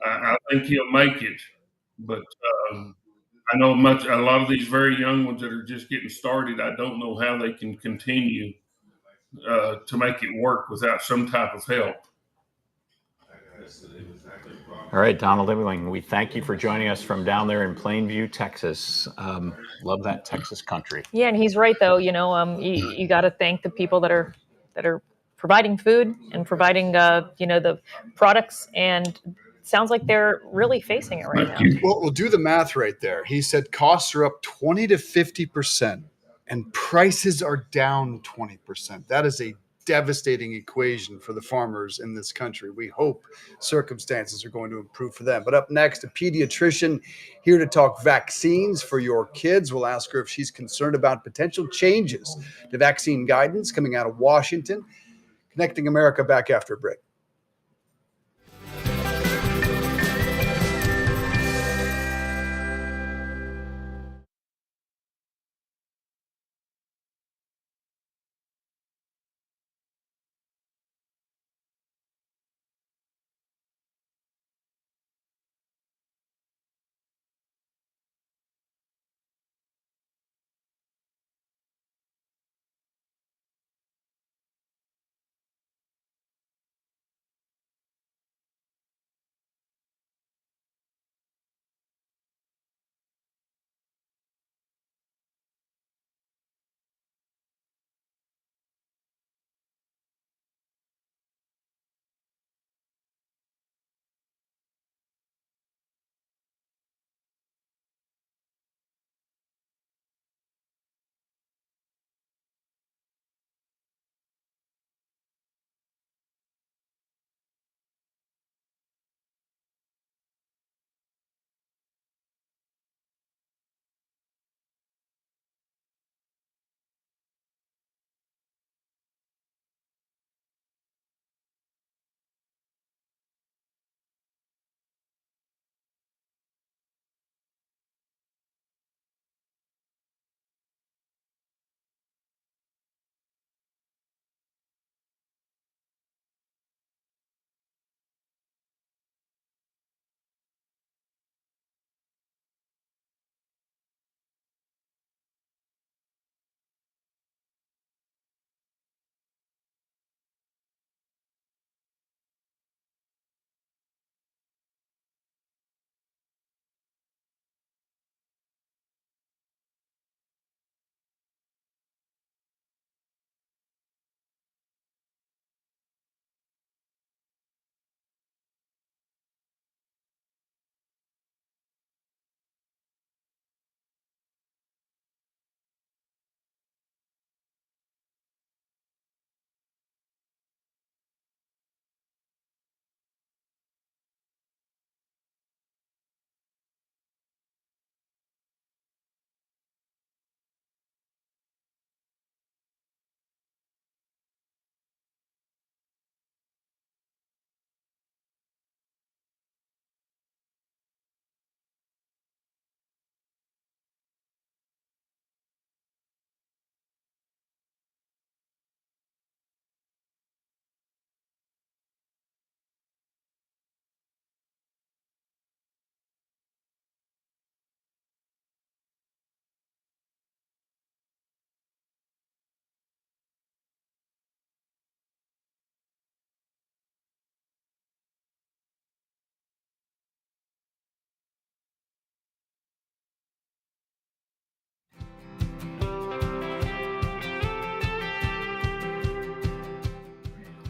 I think he'll make it, but I know a lot of these very young ones that are just getting started. I don't know how they can continue to make it work without some type of help. All right, Donald Ewing, we thank you for joining us from down there in Plainview, Texas. Love that Texas country. Yeah, and he's right though. You got to thank the people that are providing food and providing the products, and it sounds like they're really facing it right now. Well, we'll do the math right there. He said costs are up 20 to 50%, and prices are down 20%. That is a devastating equation for the farmers in this country. We hope circumstances are going to improve for them. But up next, a pediatrician here to talk vaccines for your kids. We'll ask her if she's concerned about potential changes to vaccine guidance coming out of Washington. Connecting America, back after a break.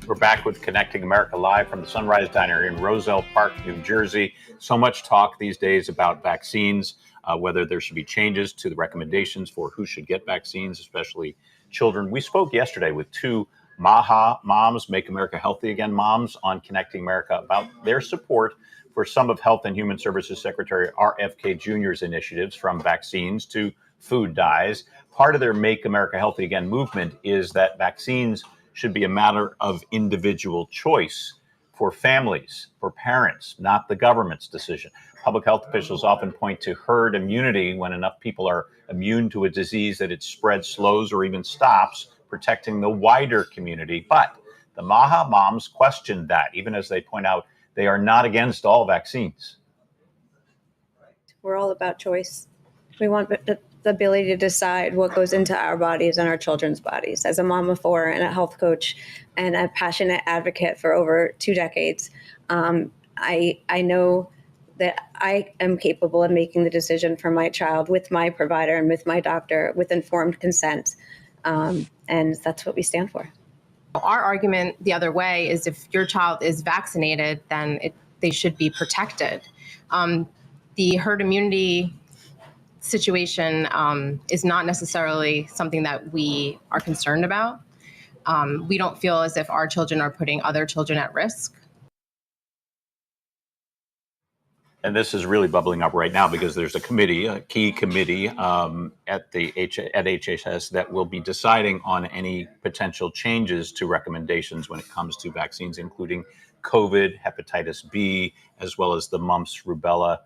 We're back with Connecting America live from the Sunrise Diner in Roselle Park, New Jersey. So much talk these days about vaccines, whether there should be changes to the recommendations for who should get vaccines, especially children. We spoke yesterday with two MAHA moms, Make America Healthy Again moms, on Connecting America about their support for some of Health and Human Services Secretary RFK Jr.'s initiatives, from vaccines to food dyes. Part of their Make America Healthy Again movement is that vaccines should be a matter of individual choice for families, for parents, not the government's decision. Public health officials often point to herd immunity when enough people are immune to a disease that its spread slows or even stops, protecting the wider community. But the MAHA moms questioned that, even as they point out they are not against all vaccines. We're all about choice. We want the ability to decide what goes into our bodies and our children's bodies. As a mom of four and a health coach and a passionate advocate for over 2 decades, I know that I am capable of making the decision for my child with my provider and with my doctor with informed consent. And that's what we stand for. Our argument the other way is if your child is vaccinated, then they should be protected. The herd immunity situation is not necessarily something that we are concerned about. We don't feel as if our children are putting other children at risk. And this is really bubbling up right now because there's a committee, a key committee at HHS that will be deciding on any potential changes to recommendations when it comes to vaccines, including COVID, hepatitis B, as well as the mumps, rubella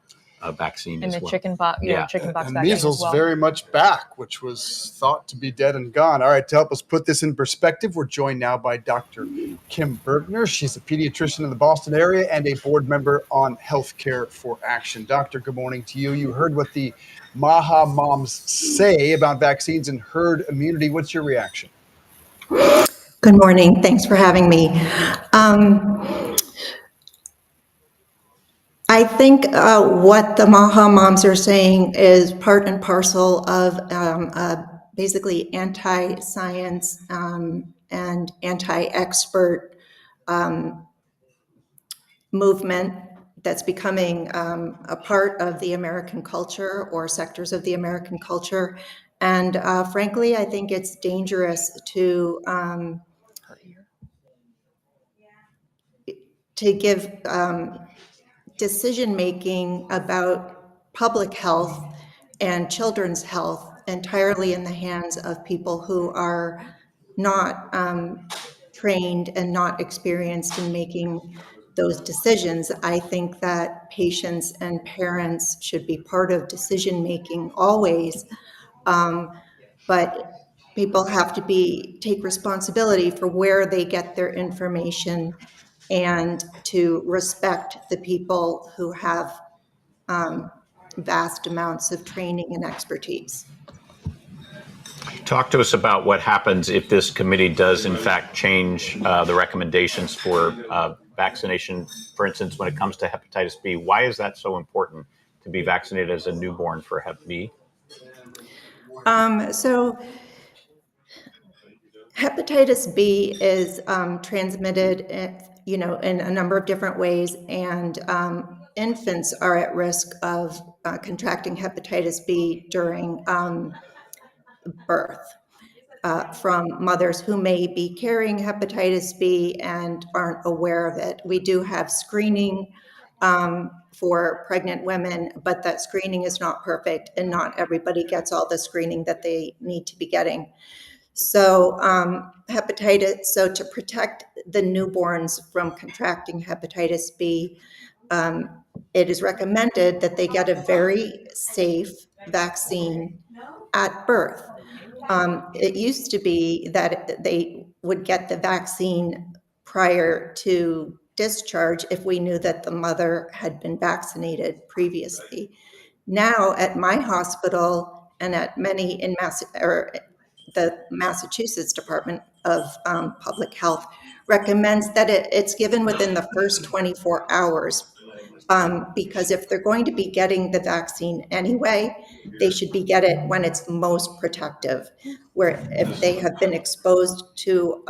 vaccine And as the well. chickenpox And vaccine measles as well. very much back, which was thought to be dead and gone. All right, to help us put this in perspective, we're joined now by Dr. Kim Bergner. She's a pediatrician in the Boston area and a board member on Healthcare for Action. Doctor, good morning to you. You heard what the MAHA moms say about vaccines and herd immunity. What's your reaction? Good morning. Thanks for having me. I think what the MAHA moms are saying is part and parcel of basically anti-science and anti-expert movement that's becoming a part of the American culture or sectors of the American culture. And frankly, I think it's dangerous to give decision-making about public health and children's health entirely in the hands of people who are not trained and not experienced in making those decisions. I think that patients and parents should be part of decision-making always, but people have to take responsibility for where they get their information and to respect the people who have vast amounts of training and expertise. Talk to us about what happens if this committee does, in fact, change the recommendations for vaccination. For instance, when it comes to hepatitis B, why is that so important to be vaccinated as a newborn for Hep B? So hepatitis B is transmitted, in a number of different ways, and infants are at risk of contracting hepatitis B during birth from mothers who may be carrying hepatitis B and aren't aware of it. We do have screening for pregnant women, but that screening is not perfect, and not everybody gets all the screening that they need to be getting. So so to protect the newborns from contracting hepatitis B, it is recommended that they get a very safe vaccine at birth. It used to be that they would get the vaccine prior to discharge if we knew that the mother had been vaccinated previously. Now at my hospital and at many in the Massachusetts Department of Public Health recommends that it's given within the first 24 hours. Because if they're going to be getting the vaccine anyway, they should get it when it's most protective, where if they have been exposed to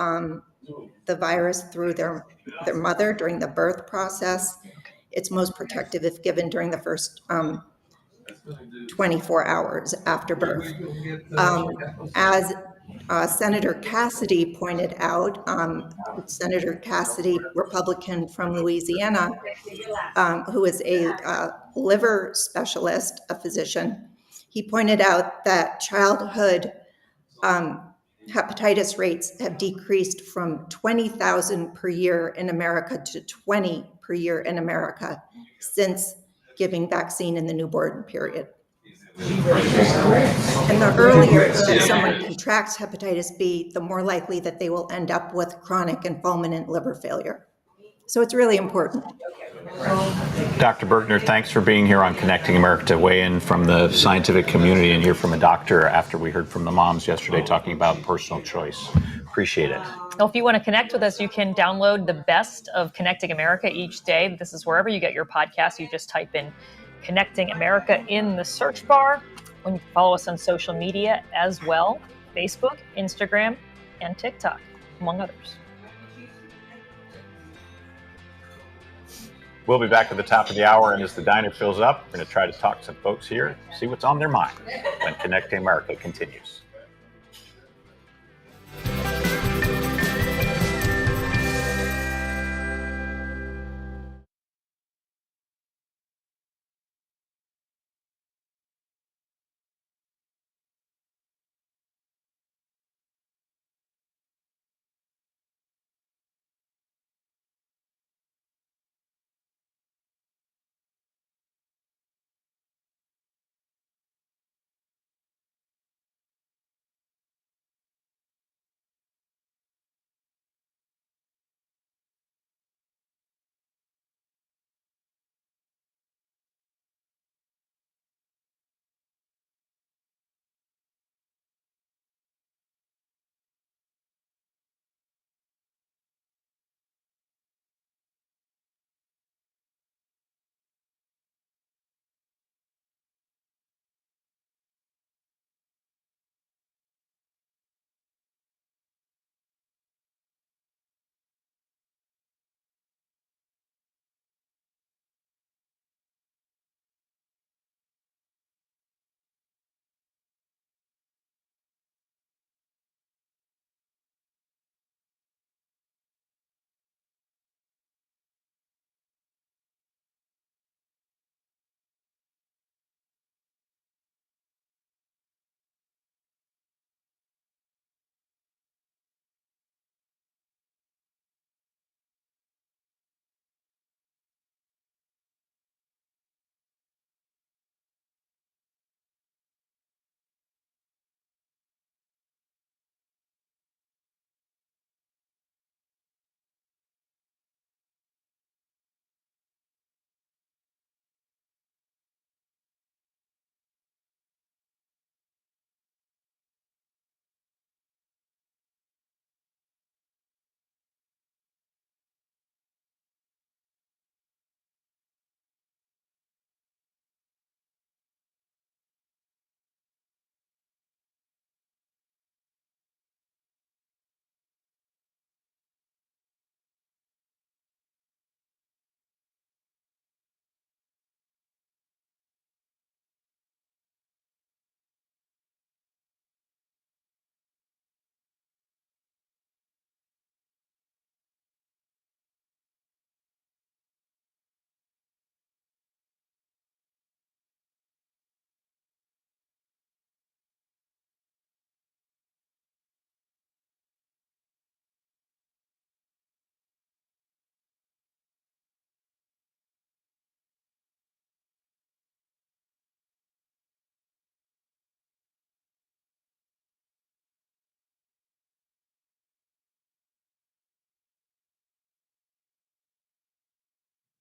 the virus through their mother during the birth process, it's most protective if given during the first 24 hours after birth. As Senator Cassidy pointed out, Senator Cassidy, Republican from Louisiana, who is a liver specialist, a physician, he pointed out that childhood hepatitis rates have decreased from 20,000 per year in America to 20 per year in America since giving vaccine in the newborn period. And the earlier that someone contracts hepatitis B, the more likely that they will end up with chronic and fulminant liver failure. So it's really important. Dr. Bergner, thanks for being here on Connecting America to weigh in from the scientific community and hear from a doctor after we heard from the moms yesterday talking about personal choice. Appreciate it. Well, if you want to connect with us, you can download the best of Connecting America each day. This is wherever you get your podcasts. You just type in Connecting America in the search bar. When you follow us on social media as well, Facebook, Instagram, and TikTok, among others. We'll be back at the top of the hour, and as the diner fills up, we're going to try to talk to some folks here, see what's on their mind when Connecting America continues.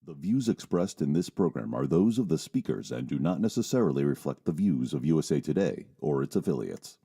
The views expressed in this program are those of the speakers and do not necessarily reflect the views of USA Today or its affiliates.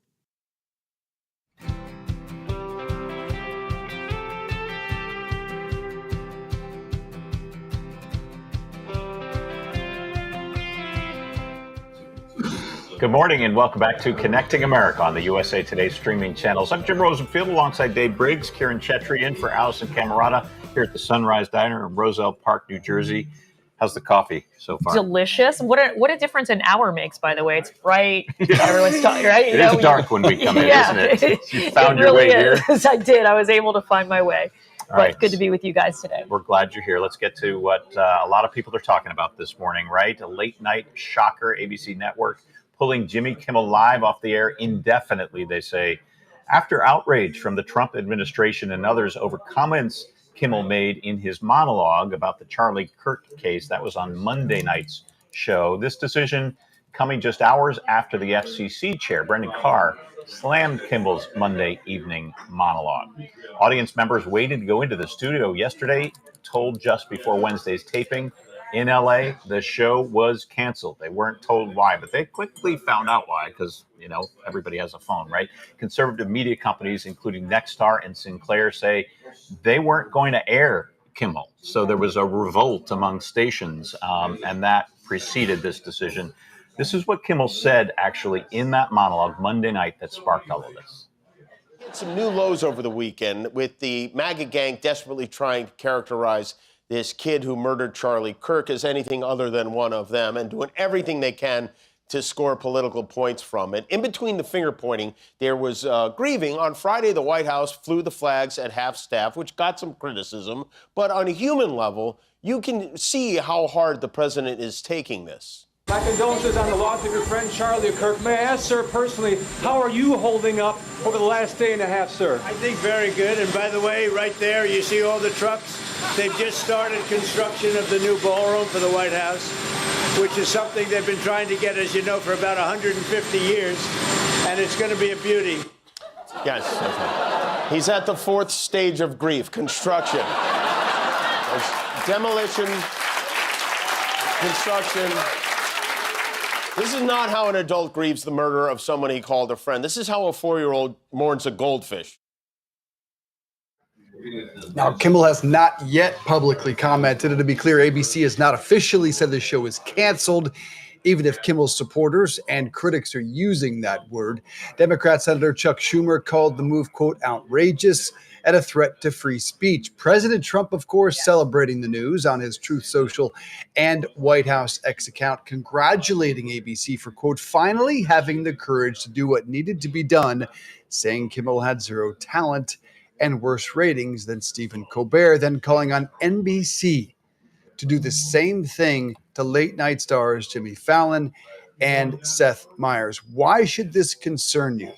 Good morning and welcome back to Connecting America on the USA Today streaming channels. I'm Jim Rosenfield alongside Dave Briggs, Kieran Chetry in for Alisyn Camerota here at the Sunrise Diner in Roselle Park, New Jersey. How's the coffee so far? Delicious. What a difference an hour makes, by the way. It's bright. Everyone's talking, right? It is dark when we come in, isn't it? You found your really way here? I did. I was able to find my way. All right. Good to be with you guys today. We're glad you're here. Let's get to what a lot of people are talking about this morning, right? A late night shocker, ABC Network pulling Jimmy Kimmel Live off the air indefinitely, they say, after outrage from the Trump administration and others over comments Kimmel made in his monologue about the Charlie Kirk case. That was on Monday night's show. This decision coming just hours after the FCC chair, Brendan Carr, slammed Kimmel's Monday evening monologue. Audience members waited to go into the studio yesterday, told just before Wednesday's taping in LA, the show was canceled. They weren't told why, but they quickly found out why because, you know, everybody has a phone, right? Conservative media companies, including Nexstar and Sinclair, say they weren't going to air Kimmel. So there was a revolt among stations, and that preceded this decision. This is what Kimmel said, actually, in that monologue Monday night that sparked all of this. Some new lows over the weekend with the MAGA gang desperately trying to characterize this kid who murdered Charlie Kirk as anything other than one of them and doing everything they can to score political points from it. In between the finger pointing, there was grieving. On Friday, the White House flew the flags at half-staff, which got some criticism. But on a human level, you can see how hard the president is taking this. My condolences on the loss of your friend Charlie Kirk. May I ask, sir, personally, how are you holding up over the last day and a half, sir? I think very good. And by the way, right there, you see all the trucks? They've just started construction of the new ballroom for the White House, which is something they've been trying to get, as you know, for about 150 years. And it's going to be a beauty. Yes. He's at the fourth stage of grief, construction. There's demolition, construction. This is not how an adult grieves the murder of someone he called a friend. This is how a 4-year-old mourns a goldfish. Now, Kimmel has not yet publicly commented. And to be clear, ABC has not officially said the show is canceled, even if Kimmel's supporters and critics are using that word. Democrat Senator Chuck Schumer called the move, quote, outrageous and a threat to free speech. President Trump, of course, celebrating the news on his Truth Social and White House X account, congratulating ABC for, quote, finally having the courage to do what needed to be done, saying Kimmel had zero talent and worse ratings than Stephen Colbert, then calling on NBC to do the same thing to late night stars Jimmy Fallon and Seth Meyers. Why should this concern you?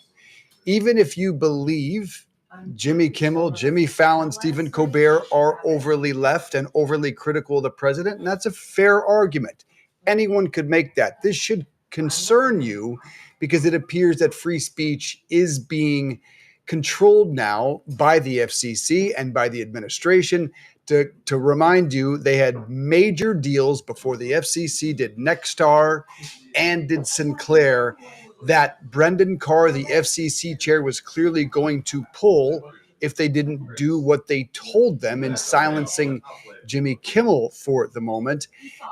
Even if you believe Jimmy Kimmel, Jimmy Fallon, Stephen Colbert are overly left and overly critical of the president, and that's a fair argument. Anyone could make that. This should concern you because it appears that free speech is being controlled now by the FCC and by the administration. To remind you, they had major deals before the FCC did Nexstar and did Sinclair that Brendan Carr, the FCC chair, was clearly going to pull if they didn't do what they told them in silencing Jimmy Kimmel for the moment.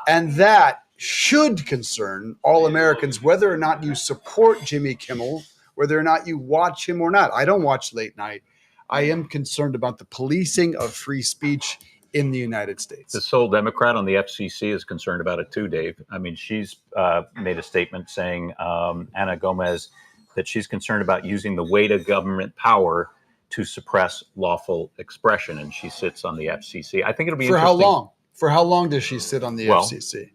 And that should concern all Americans, whether or not you support Jimmy Kimmel, whether or not you watch him or not. I don't watch late night. I am concerned about the policing of free speech in the United States. The sole Democrat on the FCC is concerned about it too, Dave. I mean, she's made a statement saying, Ana Gomez, that she's concerned about using the weight of government power to suppress lawful expression, and she sits on the FCC. I think it'll be For interesting. how long? For how long does she sit on the FCC?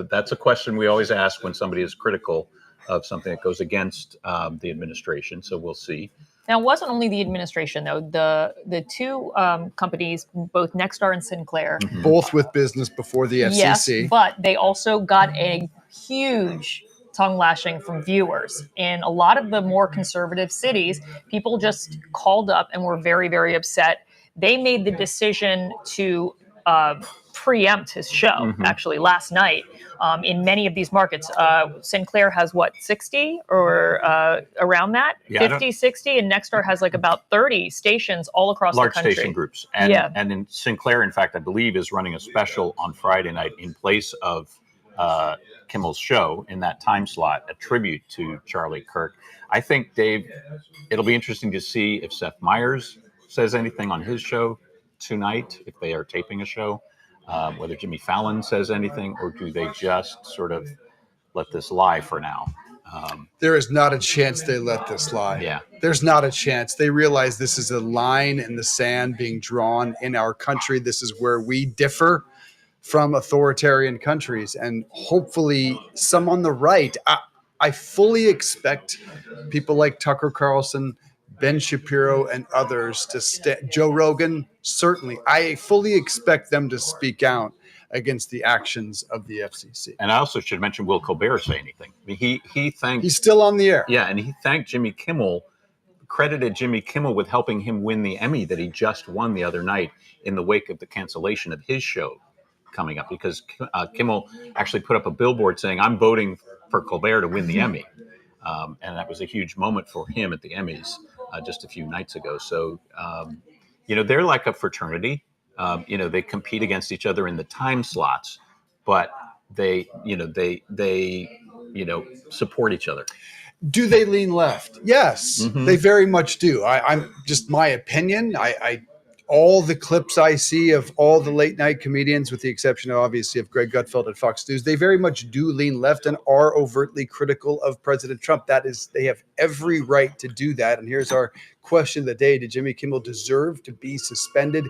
That's a question we always ask when somebody is critical of something that goes against the administration. So we'll see. Now, it wasn't only the administration, though. The two companies, both Nexstar and Sinclair, both with business before the FCC. Yes, but they also got a huge tongue lashing from viewers. In a lot of the more conservative cities, people just called up and were very, very upset. They made the decision to preempt his show, actually, last night. In many of these markets, Sinclair has, 60 or around that? Yeah, 50, 60, and Nexstar has like about 30 stations all across the large country. station groups. And, and in Sinclair, in fact, I believe is running a special on Friday night in place of Kimmel's show in that time slot, a tribute to Charlie Kirk. I think, Dave, it'll be interesting to see if Seth Meyers says anything on his show tonight, if they are taping a show, whether Jimmy Fallon says anything, or do they just sort of let this lie for now? There is not a chance they let this lie. Yeah. There's not a chance. They realize this is a line in the sand being drawn in our country. This is where we differ from authoritarian countries. And hopefully some on the right, I fully expect people like Tucker Carlson, Ben Shapiro, and others to Joe Rogan, certainly. I fully expect them to speak out against the actions of the FCC. And I also should mention, will Colbert say anything? I mean, he thanked... He's still on the air. Yeah, and he thanked Jimmy Kimmel, credited Jimmy Kimmel with helping him win the Emmy that he just won the other night in the wake of the cancellation of his show coming up, because Kimmel actually put up a billboard saying, I'm voting for Colbert to win the Emmy. And that was a huge moment for him at the Emmys just a few nights ago. So, they're like a fraternity. They compete against each other in the time slots, but they support each other. Do they lean left? Yes, they very much do. I'm just my opinion. I all the clips I see of all the late night comedians, with the exception of obviously of Greg Gutfeld at Fox News, they very much do lean left and are overtly critical of President Trump. They have every right to do that. And here's our question of the day. Did Jimmy Kimmel deserve to be suspended?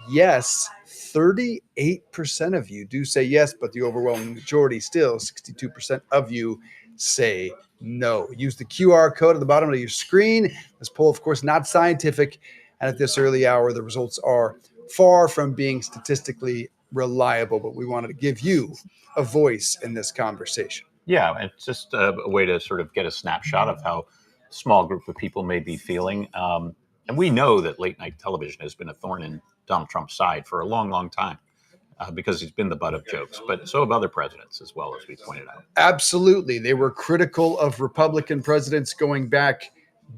Yes, 38% of you do say yes, but the overwhelming majority, still 62% of you, say no. Use the QR code at the bottom of your screen. This poll, of course, not scientific. And at this early hour, the results are far from being statistically reliable, but we wanted to give you a voice in this conversation. Yeah, it's just a way to sort of get a snapshot of how a small group of people may be feeling. And we know that late night television has been a thorn in Donald Trump's side for a long, long time. Because he's been the butt of jokes, but so have other presidents as well, as we pointed out. Absolutely. They were critical of Republican presidents going back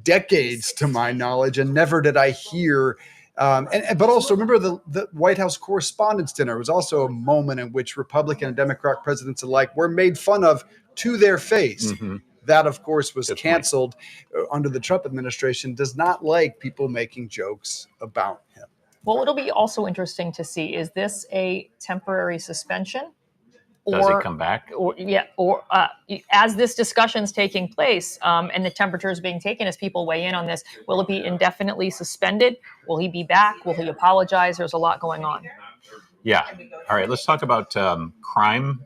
decades, to my knowledge, and never did I hear. But also remember the White House Correspondents' Dinner was also a moment in which Republican and Democrat presidents alike were made fun of to their face. That, of course, was canceled under the Trump administration. Does not like people making jokes about him. Well, it'll be also interesting to see, is this a temporary suspension? Does he come back? Or as this discussion's taking place and the temperature is being taken as people weigh in on this, will it be indefinitely suspended? Will he be back? Will he apologize? There's a lot going on. Yeah. All right. Let's talk about crime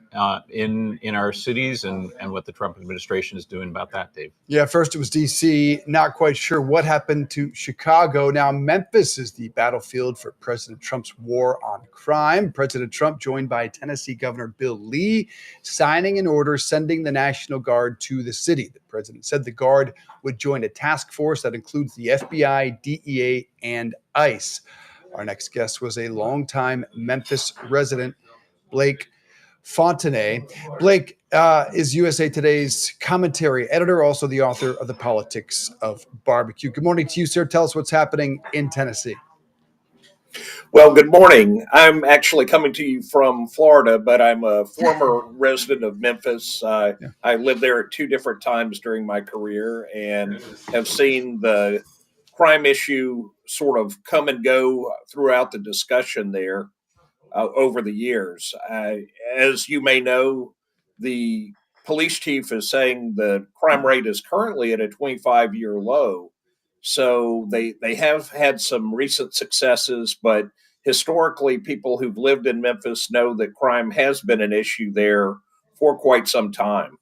in our cities and what the Trump administration is doing about that, Dave. Yeah. First it was D.C. Not quite sure what happened to Chicago. Now Memphis is the battlefield for President Trump's war on crime. President Trump, joined by Tennessee Governor Bill Lee, signing an order sending the National Guard to the city. The president said the Guard would join a task force that includes the FBI, DEA, and ICE. Our next guest was a longtime Memphis resident, Blake Fontenay. Blake is USA Today's commentary editor, also the author of The Politics of Barbecue. Good morning to you, sir. Tell us what's happening in Tennessee. Well, good morning. I'm actually coming to you from Florida, but I'm a former resident of Memphis. I lived there at two different times during my career and have seen the crime issue sort of come and go throughout the discussion there over the years. As you may know, the police chief is saying the crime rate is currently at a 25-year low. So they have had some recent successes, but historically, people who've lived in Memphis know that crime has been an issue there for quite some time.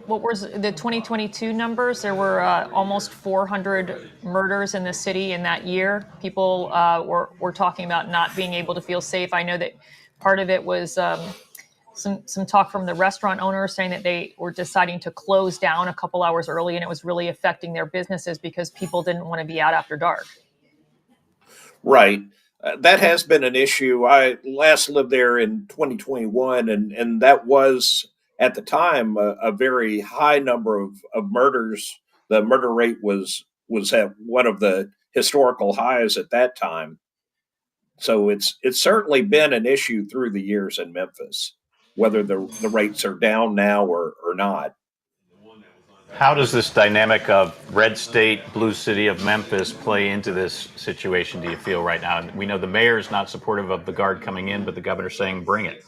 What was the 2022 numbers? There were almost 400 murders in the city in that year. People were talking about not being able to feel safe. I know that part of it was some talk from the restaurant owners saying that they were deciding to close down a couple hours early, and it was really affecting their businesses because people didn't want to be out after dark. Right. That has been an issue. I last lived there in 2021, and that was at the time a very high number of murders. The murder rate was at one of the historical highs at that time. So it's certainly been an issue through the years in Memphis, whether the rates are down now or not. How does this dynamic of red state, blue city of Memphis play into this situation, do you feel right now? We know the mayor is not supportive of the Guard coming in, but the governor's saying bring it.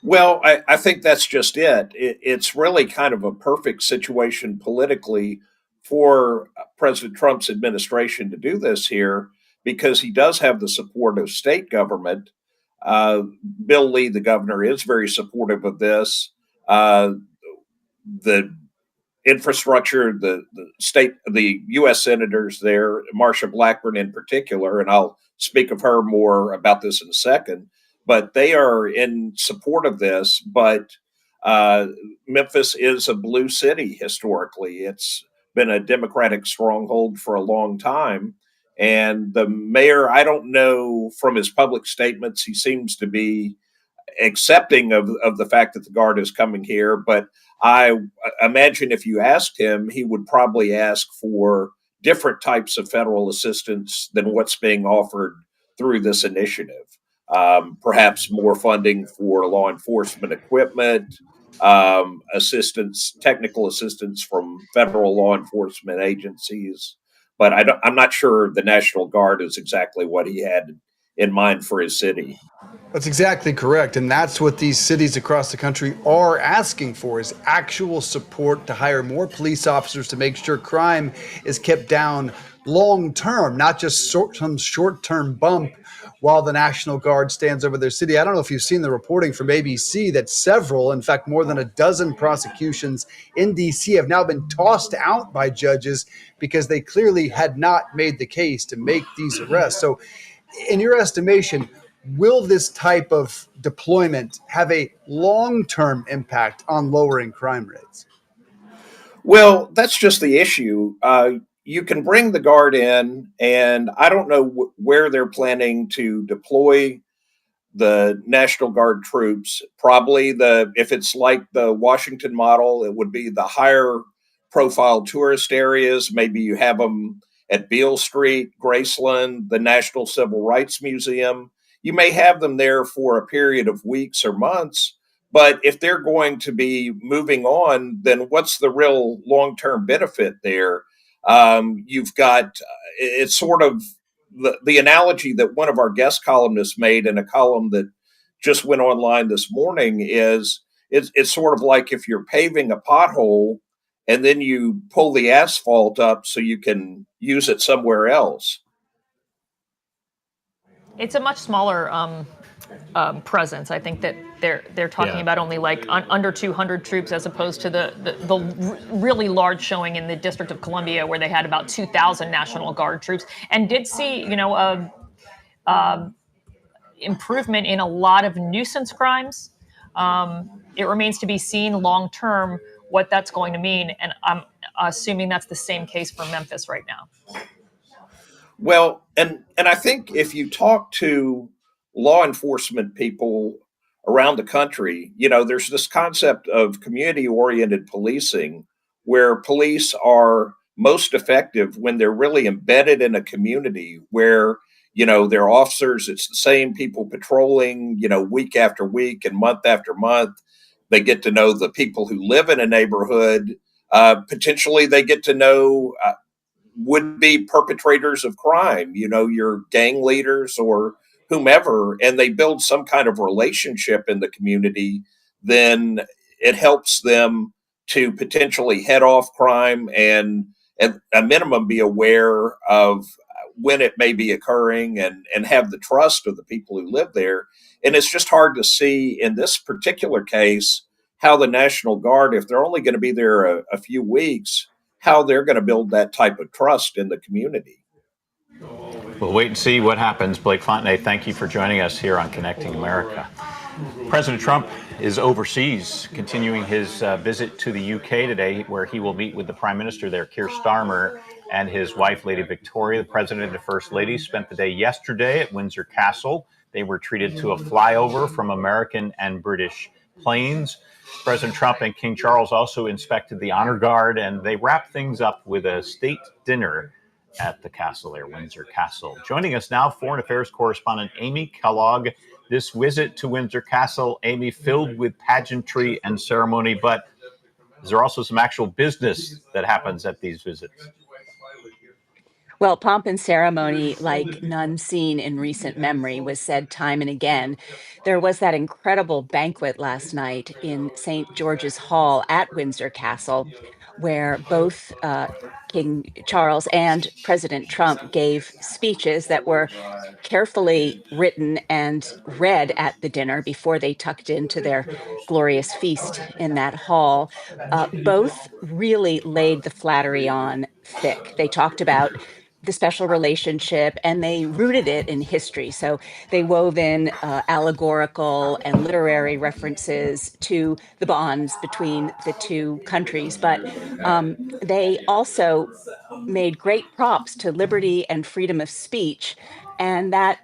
Well, I think that's just it's really kind of a perfect situation politically for President Trump's administration to do this here because he does have the support of state government. Uh, Bill Lee, the governor, is very supportive of this. The infrastructure, the U.S. senators there, Marsha Blackburn in particular, and I'll speak of her more about this in a second, but they are in support of this. But uh, Memphis is a blue city historically. It's been a Democratic stronghold for a long time. And the mayor, I don't know from his public statements, he seems to be accepting of the fact that the Guard is coming here. But I imagine if you asked him, he would probably ask for different types of federal assistance than what's being offered through this initiative. Perhaps more funding for law enforcement equipment, assistance, technical assistance from federal law enforcement agencies. But I'm not sure the National Guard is exactly what he had in mind for his city. That's exactly correct. And that's what these cities across the country are asking for is actual support to hire more police officers to make sure crime is kept down long term, not just some short term bump while the National Guard stands over their city. I don't know if you've seen the reporting from ABC that several, in fact, more than a dozen prosecutions in D.C. have now been tossed out by judges because they clearly had not made the case to make these arrests. So in your estimation, will this type of deployment have a long-term impact on lowering crime rates? Well, that's just the issue. You can bring the Guard in, and I don't know where they're planning to deploy the National Guard troops. Probably if it's like the Washington model, it would be the higher profile tourist areas. Maybe you have them at Beale Street, Graceland, the National Civil Rights Museum. You may have them there for a period of weeks or months, but if they're going to be moving on, then what's the real long term benefit there? You've got it's sort of the analogy that one of our guest columnists made in a column that just went online this morning is it's sort of like if you're paving a pothole and then you pull the asphalt up so you can use it somewhere else. It's a much smaller presence. I think that they're talking about only like under 200 troops as opposed to the really large showing in the District of Columbia where they had about 2,000 National Guard troops and did see, improvement in a lot of nuisance crimes. It remains to be seen long term what that's going to mean, and I'm assuming that's the same case for Memphis right now. Well, and I think if you talk to law enforcement people around the country, there's this concept of community-oriented policing where police are most effective when they're really embedded in a community where, their officers, it's the same people patrolling, week after week and month after month. They get to know the people who live in a neighborhood. Potentially they get to know would be perpetrators of crime, your gang leaders or whomever, and they build some kind of relationship in the community, then it helps them to potentially head off crime and at a minimum be aware of when it may be occurring and have the trust of the people who live there. And it's just hard to see in this particular case how the National Guard, if they're only going to be there a few weeks, how they're going to build that type of trust in the community. We'll wait and see what happens. Blake Fontenay, thank you for joining us here on Connecting America. President Trump is overseas, continuing his visit to the UK today, where he will meet with the Prime Minister there, Keir Starmer, and his wife, Lady Victoria, the President and the First Lady, spent the day yesterday at Windsor Castle. They were treated to a flyover from American and British planes. President Trump and King Charles also inspected the honor guard, and they wrapped things up with a state dinner at the castle there, Windsor Castle. Joining us now, Foreign Affairs correspondent Amy Kellogg. This visit to Windsor Castle, Amy, filled with pageantry and ceremony, but is there also some actual business that happens at these visits? Well, pomp and ceremony like none seen in recent memory was said time and again. There was that incredible banquet last night in St. George's Hall at Windsor Castle, where both King Charles and President Trump gave speeches that were carefully written and read at the dinner before they tucked into their glorious feast in that hall. Both really laid the flattery on thick. They talked about the special relationship and they rooted it in history. So they wove in allegorical and literary references to the bonds between the two countries. But they also made great props to liberty and freedom of speech. And that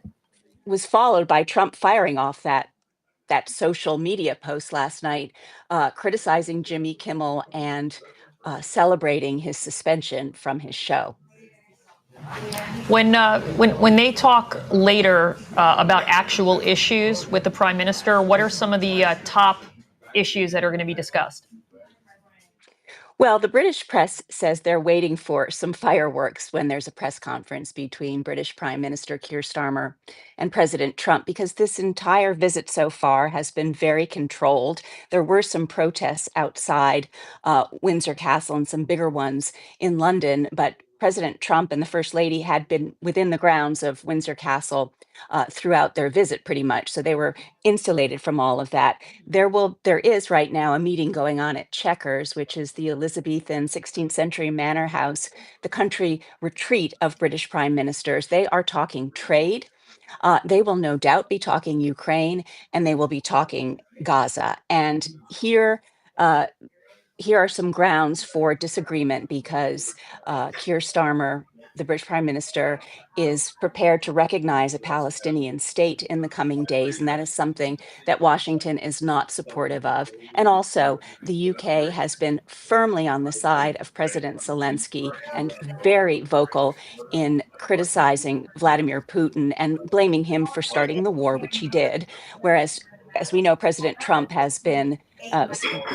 was followed by Trump firing off that social media post last night, criticizing Jimmy Kimmel and celebrating his suspension from his show. When they talk later about actual issues with the prime minister, what are some of the top issues that are going to be discussed? Well, the British press says they're waiting for some fireworks when there's a press conference between British Prime Minister Keir Starmer and President Trump, because this entire visit so far has been very controlled. There were some protests outside Windsor Castle and some bigger ones in London, but President Trump and the First Lady had been within the grounds of Windsor Castle throughout their visit, pretty much. So they were insulated from all of that. There is right now a meeting going on at Chequers, which is the Elizabethan 16th century manor house, the country retreat of British prime ministers. They are talking trade. They will no doubt be talking Ukraine, and they will be talking Gaza. And here are some grounds for disagreement because Keir Starmer, the British Prime Minister, is prepared to recognize a Palestinian state in the coming days. And that is something that Washington is not supportive of. And also, the UK has been firmly on the side of President Zelensky and very vocal in criticizing Vladimir Putin and blaming him for starting the war, which he did. Whereas, as we know, President Trump has been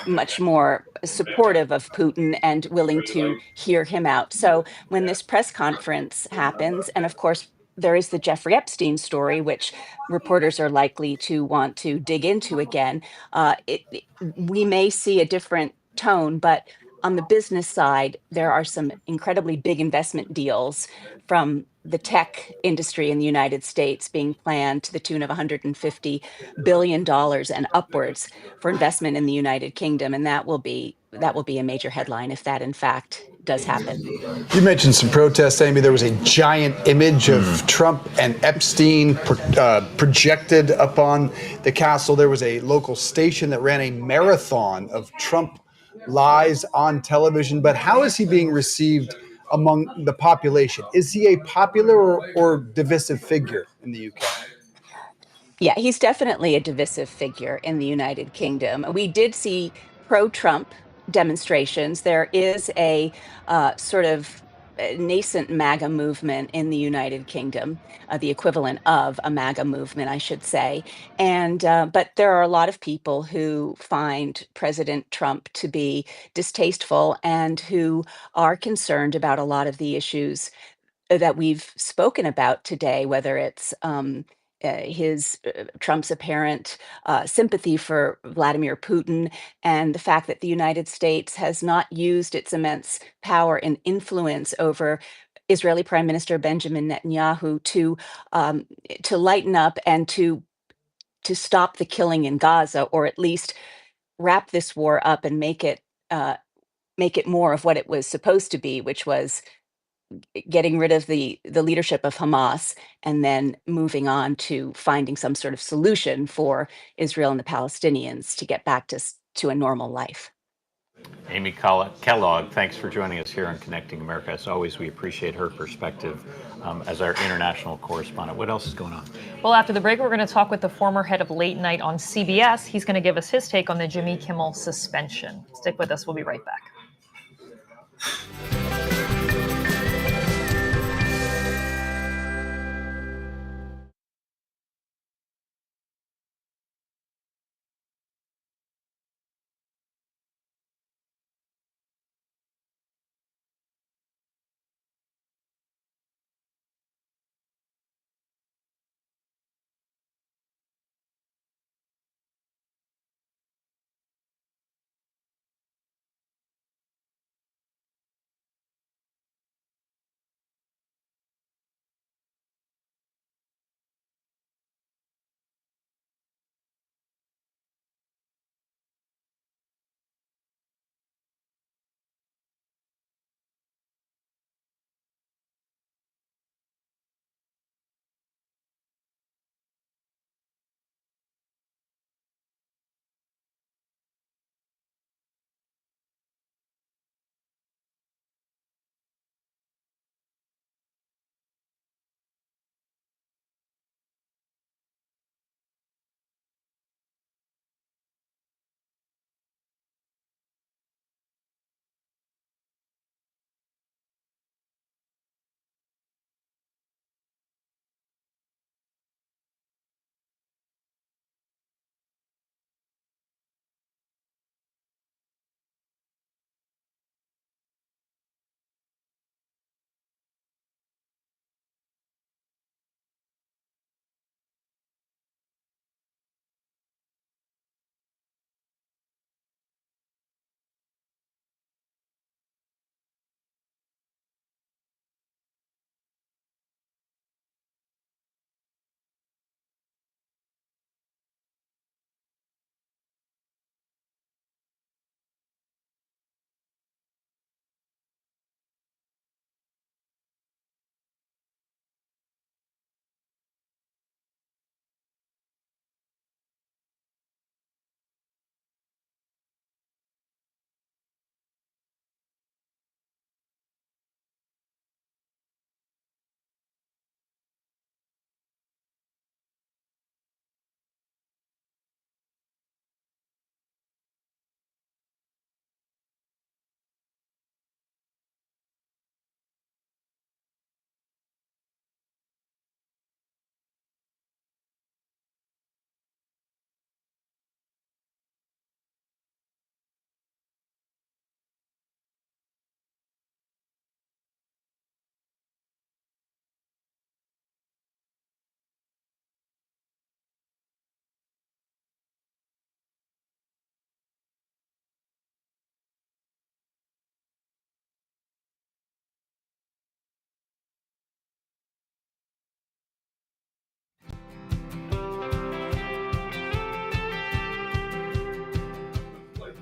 much more supportive of Putin and willing to hear him out. So when this press conference happens, and of course, there is the Jeffrey Epstein story, which reporters are likely to want to dig into again, we may see a different tone, but on the business side, there are some incredibly big investment deals from the tech industry in the United States being planned to the tune of $150 billion and upwards for investment in the United Kingdom. And that will be a major headline if that in fact does happen. You mentioned some protests, Amy. There was a giant image of Trump and Epstein projected up on the castle. There was a local station that ran a marathon of Trump lies on television. But how is he being received among the population? Is he a popular or divisive figure in the UK? Yeah, he's definitely a divisive figure in the United Kingdom. We did see pro-Trump demonstrations. There is a sort of nascent MAGA movement in the United Kingdom, the equivalent of a MAGA movement, I should say. And but there are a lot of people who find President Trump to be distasteful and who are concerned about a lot of the issues that we've spoken about today, whether it's Trump's apparent sympathy for Vladimir Putin and the fact that the United States has not used its immense power and influence over Israeli Prime Minister Benjamin Netanyahu to lighten up and to stop the killing in Gaza, or at least wrap this war up and make it more of what it was supposed to be, which was getting rid of the leadership of Hamas and then moving on to finding some sort of solution for Israel and the Palestinians to get back to a normal life. Amy Kellogg, thanks for joining us here on Connecting America. As always, we appreciate her perspective as our international correspondent. What else is going on? Well, after the break, we're going to talk with the former head of Late Night on CBS. He's going to give us his take on the Jimmy Kimmel suspension. Stick with us. We'll be right back.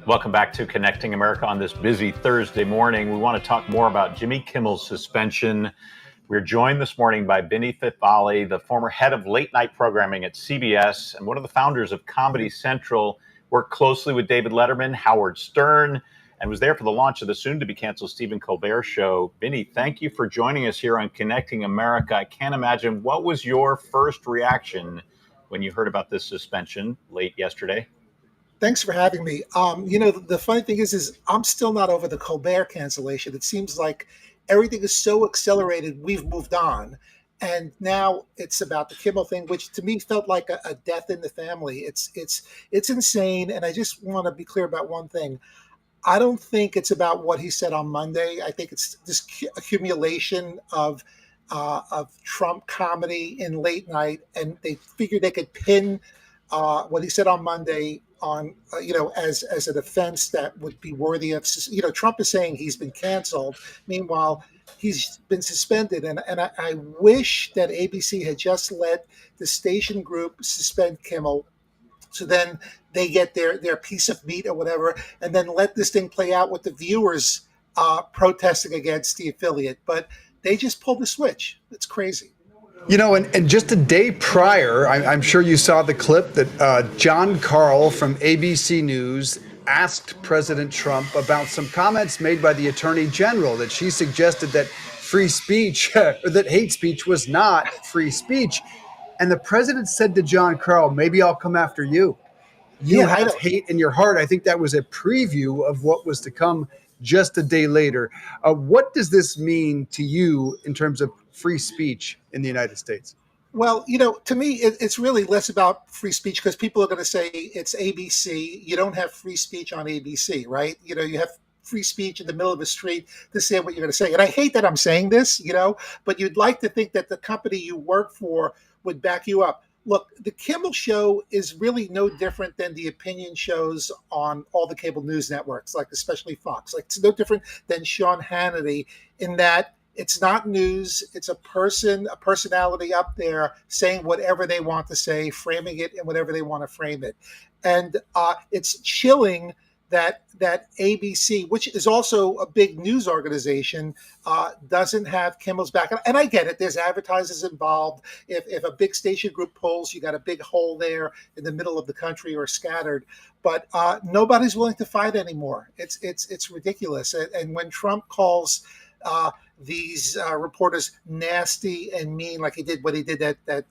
Welcome back to Connecting America on this busy Thursday morning. We want to talk more about Jimmy Kimmel's suspension. We're joined this morning by Vinny Fitbali, the former head of late night programming at CBS and one of the founders of Comedy Central, worked closely with David Letterman, Howard Stern, and was there for the launch of the soon-to-be-canceled Stephen Colbert Show. Vinny, thank you for joining us here on Connecting America. I can't imagine, what was your first reaction when you heard about this suspension late yesterday? Thanks for having me. The funny thing is I'm still not over the Colbert cancellation. It seems like everything is so accelerated. We've moved on. And now it's about the Kimmel thing, which to me felt like a death in the family. It's insane. And I just want to be clear about one thing. I don't think it's about what he said on Monday. I think it's this accumulation of Trump comedy in late night, and they figured they could pin what he said on Monday on as an offense that would be worthy of. Trump is saying he's been canceled. Meanwhile, he's been suspended, and I wish that ABC had just let the station group suspend Kimmel. So then they get their piece of meat or whatever, and then let this thing play out with the viewers protesting against the affiliate. But they just pulled the switch. It's crazy. And just a day prior, I'm sure you saw the clip that John Carl from ABC News asked President Trump about some comments made by the Attorney General, that she suggested that free speech or that hate speech was not free speech. And the president said to John Carroll, maybe I'll come after you. You Yeah, I have know. hate in your heart. I think that was a preview of what was to come just a day later. What does this mean to you in terms of free speech in the United States? Well, to me, it's really less about free speech because people are going to say it's ABC. You don't have free speech on ABC, right? You have free speech in the middle of the street to say what you're going to say. And I hate that I'm saying this, but you'd like to think that the company you work for would back you up. Look, the Kimmel Show is really no different than the opinion shows on all the cable news networks, like especially Fox. Like, it's no different than Sean Hannity in that it's not news. It's a personality up there saying whatever they want to say, framing it in whatever they want to frame it. And it's chilling that ABC, which is also a big news organization, doesn't have Kimmel's back. And I get it. There's advertisers involved. If a big station group pulls, you got a big hole there in the middle of the country or scattered. But nobody's willing to fight anymore. It's ridiculous. And when Trump calls these reporters nasty and mean, like he did what he did at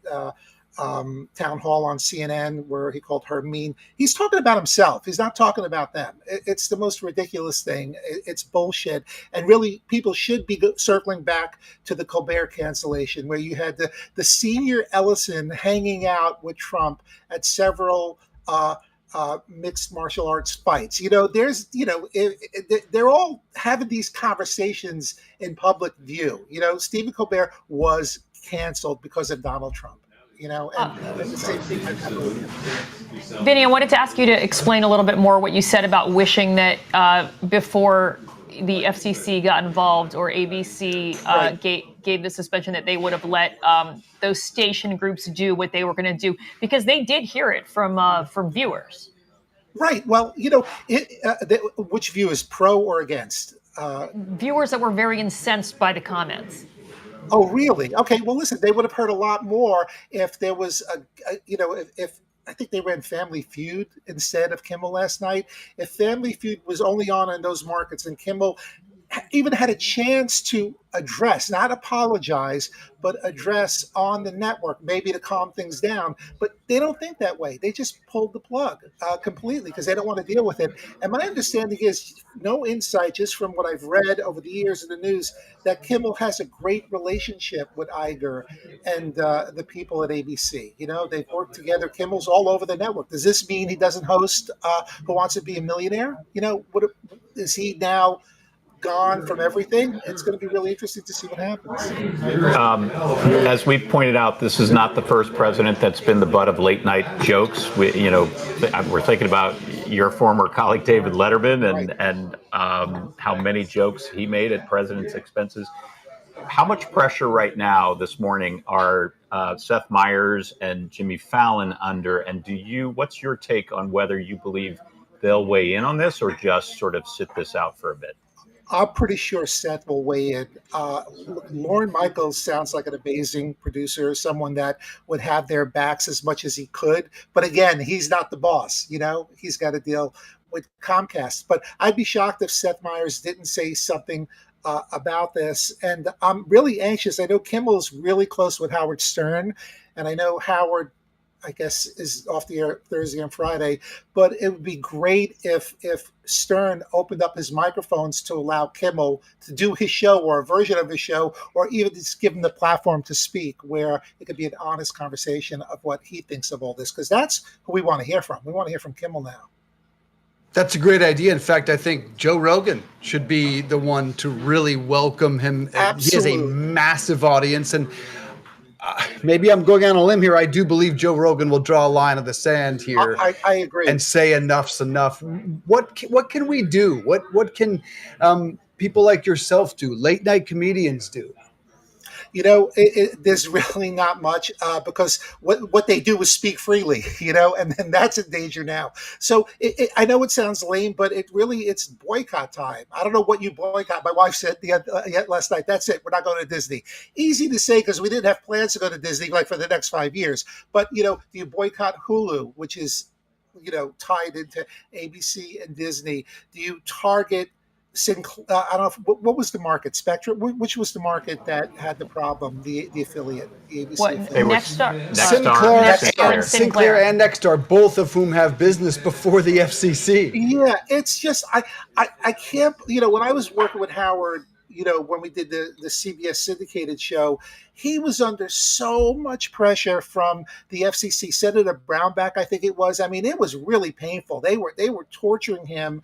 town hall on CNN, where he called her mean. He's talking about himself. He's not talking about them. It's the most ridiculous thing. It's bullshit. And really, people should be circling back to the Colbert cancellation, where you had the senior Alisyn hanging out with Trump at several mixed martial arts fights. They're all having these conversations in public view. Stephen Colbert was canceled because of Donald Trump. And the same thing might happen. Vinny, I wanted to ask you to explain a little bit more what you said about wishing that before the FCC got involved or ABC gave the suspension, that they would have let those station groups do what they were going to do, because they did hear it from viewers. Right. Well, which view is pro or against? Viewers that were very incensed by the comments. Oh, really? Okay. Well, listen, they would have heard a lot more if there was if I think they ran Family Feud instead of Kimmel last night. If Family Feud was only on in those markets and Kimmel even had a chance to address, not apologize, but address on the network, maybe to calm things down. But they don't think that way. They just pulled the plug completely because they don't want to deal with it. And my understanding is, no insight, just from what I've read over the years in the news, that Kimmel has a great relationship with Iger and the people at ABC. They've worked together. Kimmel's all over the network. Does this mean he doesn't host Who Wants to Be a Millionaire? Is he now gone from everything? It's going to be really interesting to see what happens. As we've pointed out, this is not the first president that's been the butt of late night jokes. We're thinking about your former colleague David Letterman and how many jokes he made at president's expenses. How much pressure right now this morning are Seth Meyers and Jimmy Fallon under? And what's your take on whether you believe they'll weigh in on this or just sort of sit this out for a bit? I'm pretty sure Seth will weigh in. Lorne Michaels sounds like an amazing producer, someone that would have their backs as much as he could. But again, he's not the boss. He's got to deal with Comcast. But I'd be shocked if Seth Meyers didn't say something about this. And I'm really anxious. I know Kimmel's really close with Howard Stern, and I know Howard, I guess, is off the air Thursday and Friday, but it would be great if Stern opened up his microphones to allow Kimmel to do his show or a version of his show, or even just give him the platform to speak, where it could be an honest conversation of what he thinks of all this, because that's who we want to hear from. We want to hear from Kimmel now. That's a great idea. In fact, I think Joe Rogan should be the one to really welcome him. Absolutely. He has a massive audience, and maybe I'm going on a limb here. I do believe Joe Rogan will draw a line in the sand here. I agree. And say enough's enough. What can we do? What can people like yourself do? Late night comedians do? There's really not much because what they do is speak freely, and then that's in danger now. So I know it sounds lame, but it's boycott time. I don't know what you boycott. My wife said last night, that's it. We're not going to Disney. Easy to say because we didn't have plans to go to Disney like for the next 5 years. But, do you boycott Hulu, which is tied into ABC and Disney? Do you target Sinclair? I don't know. What was the market? Spectrum? Which was the market that had the problem? The affiliate, the ABC What affiliate. Nexstar? Sinclair and Nexstar, both of whom have business before the FCC. Yeah, it's just I can't. When I was working with Howard, when we did the CBS syndicated show, he was under so much pressure from the FCC. Senator Brownback, I think it was. I mean, it was really painful. They were torturing him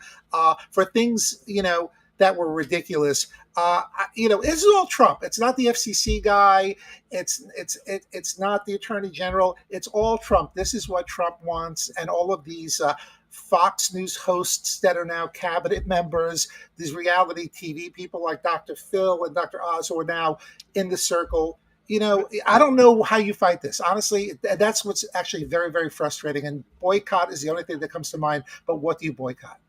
for things that were ridiculous. This is all Trump. It's not the FCC guy. It's not the Attorney General. It's all Trump. This is what Trump wants, and all of these Fox News hosts that are now cabinet members, these reality TV people like Dr. Phil and Dr. Oz who are now in the circle. I don't know how you fight this. Honestly, that's what's actually very, very frustrating. And boycott is the only thing that comes to mind. But what do you boycott?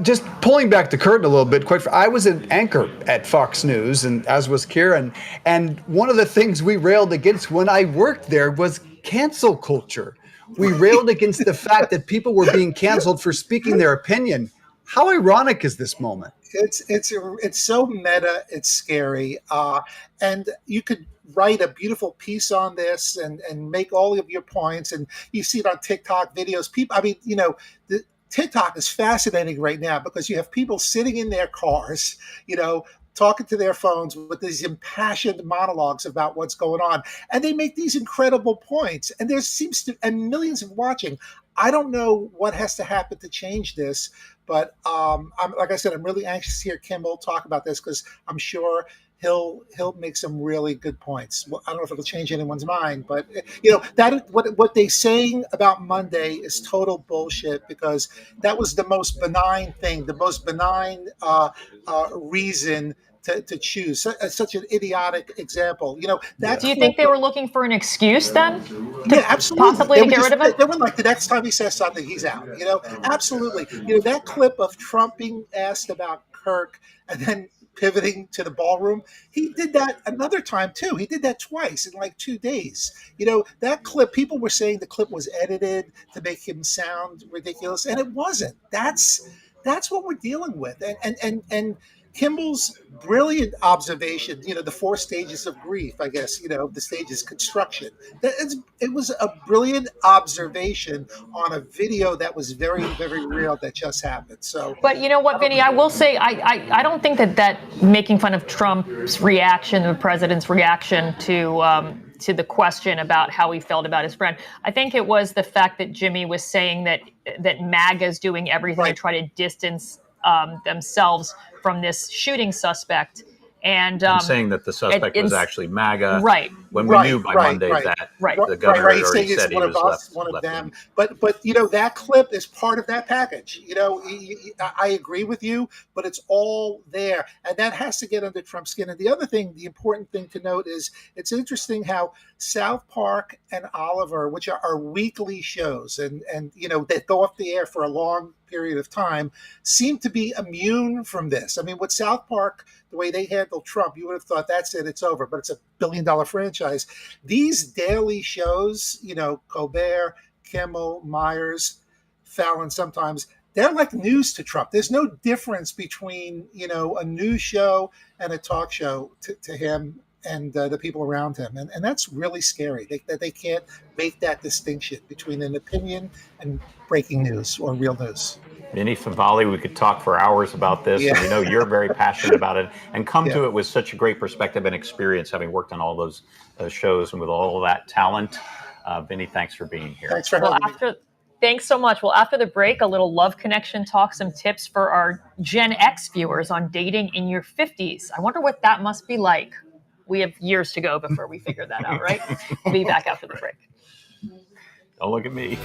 Just pulling back the curtain a little bit, I was an anchor at Fox News, and as was Kieran. And one of the things we railed against when I worked there was cancel culture. We railed against the fact that people were being canceled for speaking their opinion. How ironic is this moment? It's so meta. It's scary, and you could write a beautiful piece on this and make all of your points. And you see it on TikTok videos. People, the TikTok is fascinating right now because you have people sitting in their cars, talking to their phones with these impassioned monologues about what's going on. And they make these incredible points. And and millions of watching. I don't know what has to happen to change this, but like I said, I'm really anxious to hear Kimmel talk about this because I'm sure he'll make some really good points. Well, I don't know if it'll change anyone's mind, but that what they saying about Monday is total bullshit because that was the most benign thing, the most benign reason to choose such an idiotic example. Do you think they were looking for an excuse then? Yeah, absolutely. Possibly to get rid of him? They were like, the next time he says something, he's out. Absolutely. That clip of Trump being asked about Kirk and then pivoting to the ballroom, he did that another time too. He did that twice in like 2 days. That clip, people were saying the clip was edited to make him sound ridiculous, and it wasn't. That's what we're dealing with. And Kimball's brilliant observation, the 4 stages of grief, I guess, the stages construction. It was a brilliant observation on a video that was very, very real that just happened. So, but you know what, Vinny, I will say, I don't think that making fun of Trump's reaction, the president's reaction to the question about how he felt about his friend. I think it was the fact that Jimmy was saying that MAGA is doing everything to try to distance themselves from this shooting suspect. And saying that the suspect was actually MAGA, right? When we knew by Monday that the governor had already said he was left. One of them, but that clip is part of that package. I agree with you, but it's all there, and that has to get under Trump's skin. And the other thing, the important thing to note is it's interesting how South Park and Oliver, which are weekly shows, and they go off the air for a long period of time, seem to be immune from this. I mean, with South Park, the way they handle Trump, you would have thought that's it, it's over, but it's $1 billion franchise. These daily shows, Colbert, Kimmel, Myers, Fallon, sometimes they're like news to Trump. There's no difference between, a news show and a talk show to him and the people around him. And that's really scary that they can't make that distinction between an opinion and breaking news or real news. Vinny Favale, we could talk for hours about this, and we know you're very passionate about it, and come to it with such a great perspective and experience, having worked on all those shows and with all of that talent. Vinny, thanks for being here. Thanks for having me. Thanks so much. Well, after the break, a little Love Connection talk, some tips for our Gen X viewers on dating in your 50s. I wonder what that must be like. We have years to go before we figure that out, right? We'll be back after the break. Don't look at me.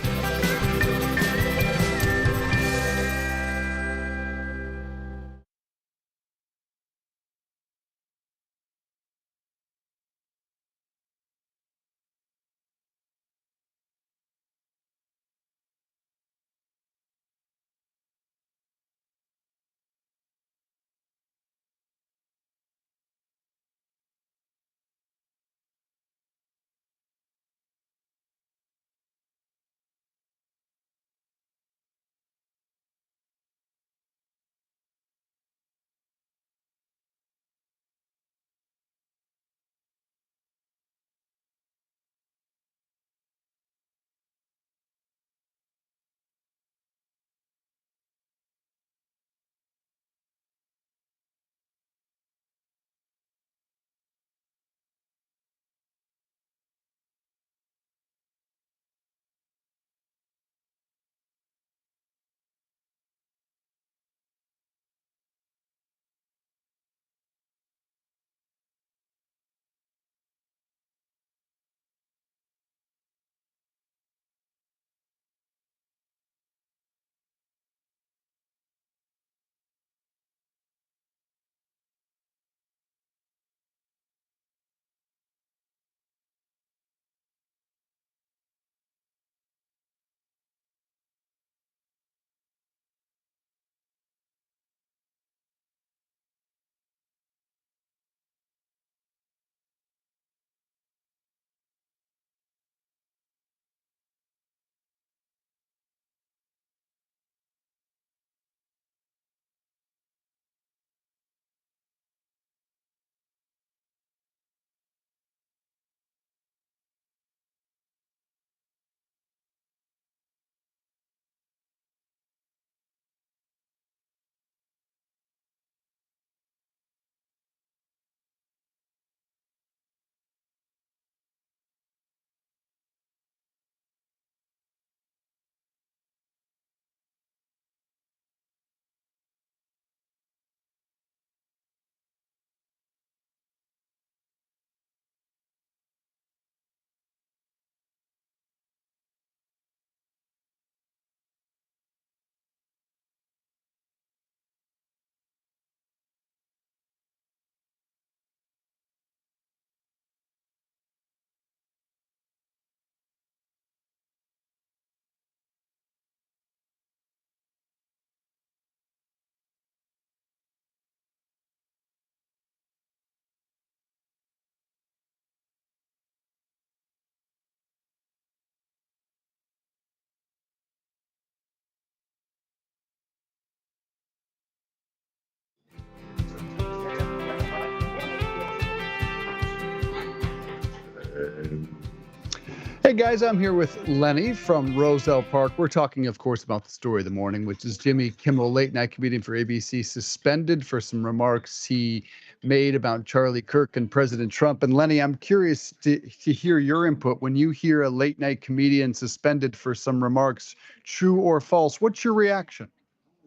Hey guys, I'm here with Lenny from Roselle Park. We're talking, of course, about the story of the morning, which is Jimmy Kimmel, late night comedian for ABC, suspended for some remarks he made about Charlie Kirk and President Trump. And Lenny, I'm curious to hear your input. When you hear a late night comedian suspended for some remarks, true or false, what's your reaction?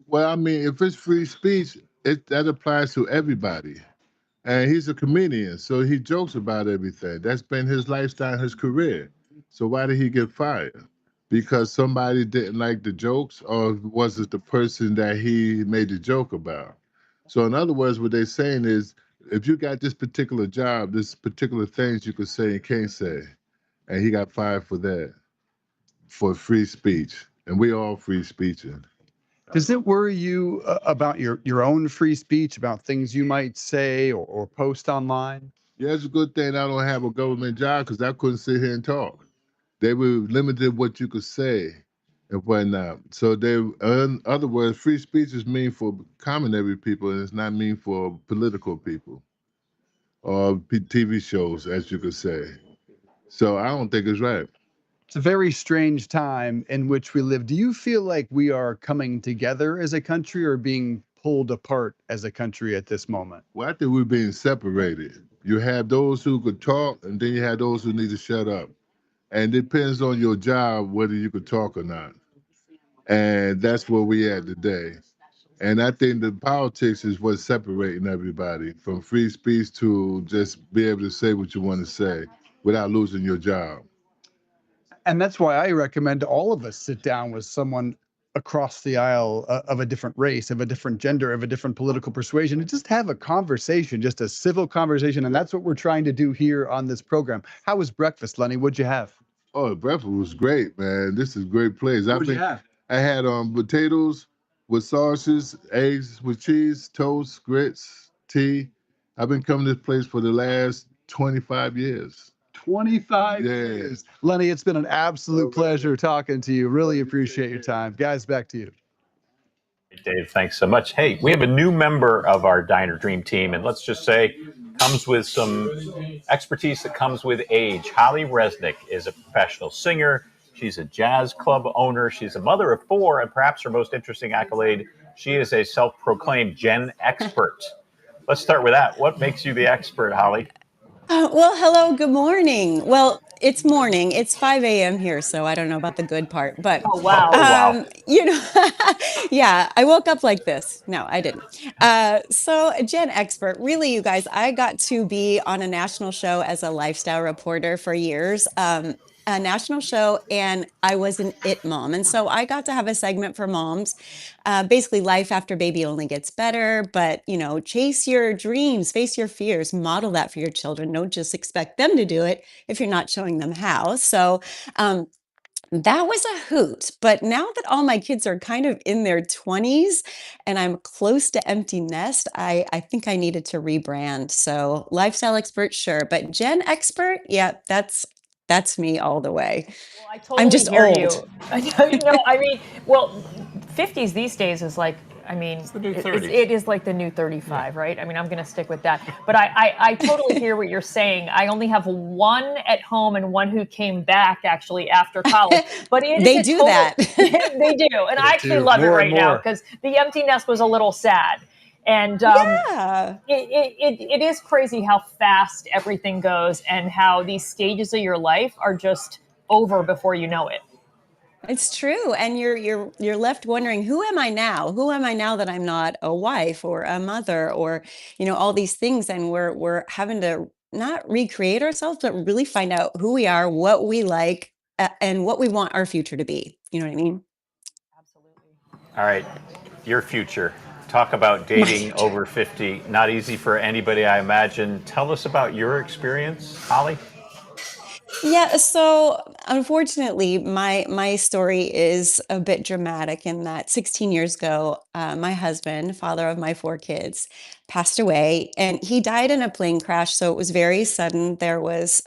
Well, I mean, if it's free speech, that applies to everybody. And he's a comedian, so he jokes about everything. That's been his lifestyle, his career. So why did he get fired? Because somebody didn't like the jokes, or was it the person that he made the joke about? So in other words, what they're saying is, if you got this particular job, this particular things you could say and can't say. And he got fired for that, for free speech. And we all free speeching. Does it worry you about your own free speech, about things you might say or post online? Yeah, it's a good thing I don't have a government job because I couldn't sit here and talk. They were limited what you could say and whatnot. So in other words, free speech is mean for commonary people and it's not mean for political people or TV shows, as you could say. So I don't think it's right. It's a very strange time in which we live. Do you feel like we are coming together as a country or being pulled apart as a country at this moment? Well, I think we're being separated. You have those who could talk and then you have those who need to shut up. And it depends on your job whether you could talk or not. And that's where we at today. And I think the politics is what's separating everybody from free speech to just be able to say what you want to say without losing your job. And that's why I recommend all of us sit down with someone across the aisle of a different race, of a different gender, of a different political persuasion, and just have a conversation, just a civil conversation. And that's what we're trying to do here on this program. How was breakfast, Lenny? What'd you have? Oh, breakfast was great, man. This is a great place. What'd you have? I had potatoes with sausages, eggs with cheese, toast, grits, tea. I've been coming to this place for the last 25 years. 25 years. Lenny, it's been an absolute pleasure talking to you. Really appreciate your time. Guys, back to you. Dave, thanks so much. Hey, we have a new member of our Diner Dream team, and let's just say comes with some expertise that comes with age. Holly Resnick is a professional singer. She's a jazz club owner. She's a mother of 4, and perhaps her most interesting accolade, she is a self-proclaimed Gen expert. Let's start with that. What makes you the expert, Holly? Well, hello, good morning. Well, it's morning. It's 5 a.m. here, so I don't know about the good part, but wow. Yeah, I woke up like this. No, I didn't. So Gen Expert, really, you guys, I got to be on a national show as a lifestyle reporter for years. A national show, and I was an it mom. And so I got to have a segment for moms, basically life after baby only gets better, but chase your dreams, face your fears, model that for your children. Don't just expect them to do it if you're not showing them how. So that was a hoot. But now that all my kids are kind of in their 20s and I'm close to empty nest, I think I needed to rebrand. So lifestyle expert, sure. But Gen expert, yeah, that's me all the way. Well, I totally I'm just hear old. you. I mean, well, 50s these days is like, I mean, it is like the new 35, right? I mean, I'm going to stick with that. But I totally hear what you're saying. I only have one at home and one who came back actually after college. But They do that. They do. And I actually love it right now because the empty nest was a little sad. And it is crazy how fast everything goes and how these stages of your life are just over before you know it. It's true. And you're left wondering, who am I now? Who am I now that I'm not a wife or a mother or, all these things? And we're having to not recreate ourselves, but really find out who we are, what we like, and what we want our future to be. You know what I mean? All right, your future. Talk about dating over 50. Not easy for anybody, I imagine. Tell us about your experience, Holly. Yeah, so unfortunately, my story is a bit dramatic in that 16 years ago, my husband, father of my 4 kids, passed away, and he died in a plane crash. So it was very sudden. There was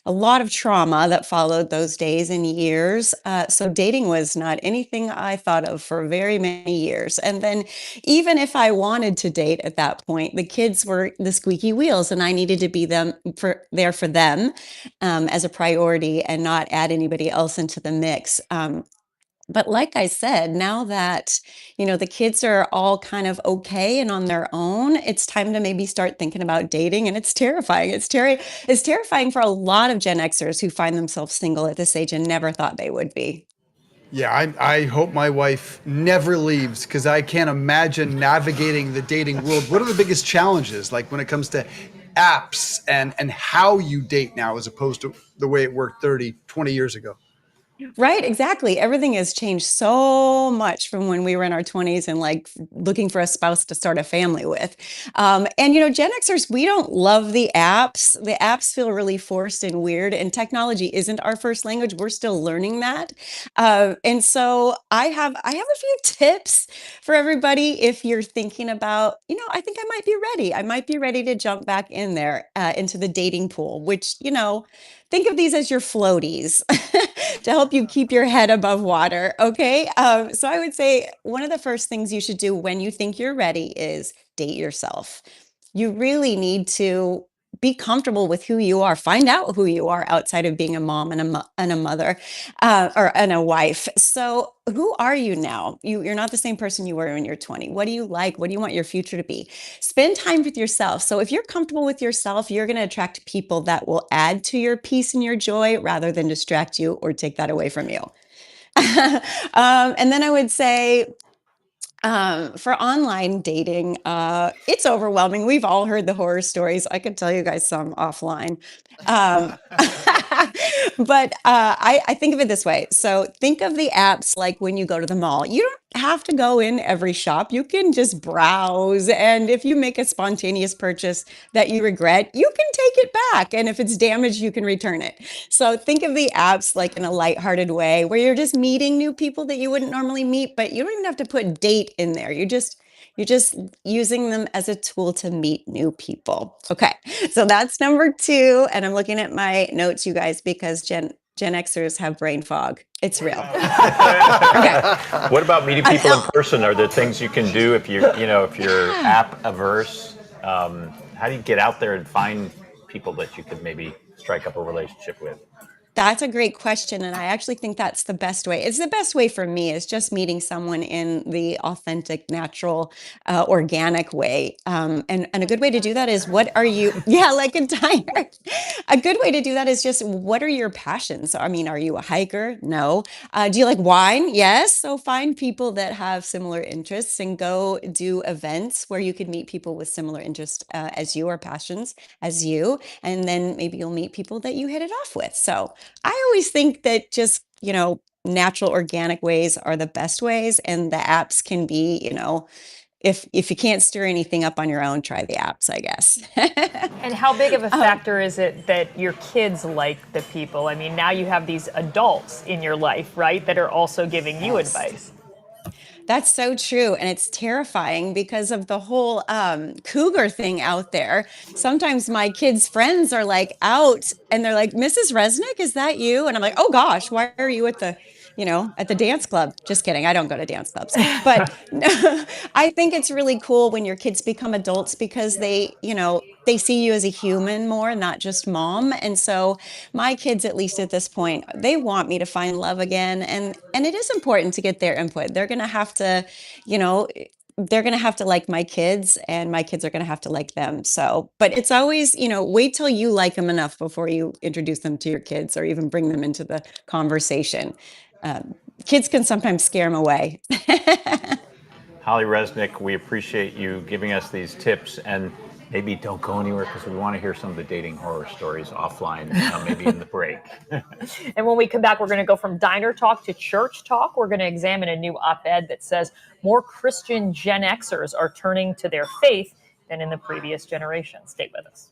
a lot of trauma that followed those days and years. So dating was not anything I thought of for very many years. And then even if I wanted to date at that point, the kids were the squeaky wheels, and I needed to be there for them as a priority and not add anybody else into the mix. But like I said, now that, the kids are all kind of okay and on their own, it's time to maybe start thinking about dating. And it's terrifying. It's terrifying for a lot of Gen Xers who find themselves single at this age and never thought they would be. Yeah, I hope my wife never leaves because I can't imagine navigating the dating world. What are the biggest challenges, like when it comes to apps and how you date now as opposed to the way it worked 30, 20 years ago? Right, exactly. Everything has changed so much from when we were in our 20s and like looking for a spouse to start a family with. And Gen Xers, we don't love the apps. The apps feel really forced and weird, and technology isn't our first language. We're still learning that. And so I have a few tips for everybody if you're thinking about, I think I might be ready. I might be ready to jump back in there into the dating pool, which, think of these as your floaties to help you keep your head above water. Okay. So I would say one of the first things you should do when you think you're ready is date yourself. You really need to be comfortable with who you are. Find out who you are outside of being a mom and a mother, and a wife. So who are you now? You're not the same person you were when you're 20. What do you like? What do you want your future to be? Spend time with yourself. So if you're comfortable with yourself, you're going to attract people that will add to your peace and your joy rather than distract you or take that away from you. And then I would say, for online dating, it's overwhelming. We've all heard the horror stories. I could tell you guys some offline. Um, but I think of it this way. So think of the apps like when you go to the mall. You don't have to go in every shop. You can just browse. And if you make a spontaneous purchase that you regret, you can take it back. And if it's damaged, you can return it. So think of the apps like in a lighthearted way where you're just meeting new people that you wouldn't normally meet, but you don't even have to put date in there. You're just using them as a tool to meet new people. Okay. So that's number 2. And I'm looking at my notes, you guys, because Gen Xers have brain fog. It's real. Okay. What about meeting people in person? Are there things you can do if if you're app averse? How do you get out there and find people that you could maybe strike up a relationship with? That's a great question. And I actually think that's the best way. It's the best way for me is just meeting someone in the authentic, natural, organic way. And a good way to do that is what are you, yeah, like a diner. A good way to do that is just what are your passions? I mean, are you a hiker? No. Do you like wine? Yes. So find people that have similar interests and go do events where you could meet people with similar interests as you or passions as you. And then maybe you'll meet people that you hit it off with. So I always think that just, natural organic ways are the best ways, and the apps can be, if you can't stir anything up on your own, try the apps, I guess. And how big of a factor is it that your kids like the people? I mean, now you have these adults in your life, right, that are also giving you advice. That's so true. And it's terrifying because of the whole cougar thing out there. Sometimes my kids' friends are like out and they're like, Mrs. Resnick, is that you? And I'm like, oh gosh, why are you at the dance club? Just kidding. I don't go to dance clubs. But I think it's really cool when your kids become adults because they see you as a human more, not just mom. And so my kids, at least at this point, they want me to find love again. And it is important to get their input. They're going to have to, you know, they're going to have to like my kids and my kids are going to have to like them. So, but it's always, wait till you like them enough before you introduce them to your kids or even bring them into the conversation. Kids can sometimes scare them away. Holly Resnick, we appreciate you giving us these tips, and maybe don't go anywhere because we want to hear some of the dating horror stories offline, maybe in the break. And when we come back, we're going to go from diner talk to church talk. We're going to examine a new op-ed that says more Christian Gen Xers are turning to their faith than in the previous generation. Stay with us.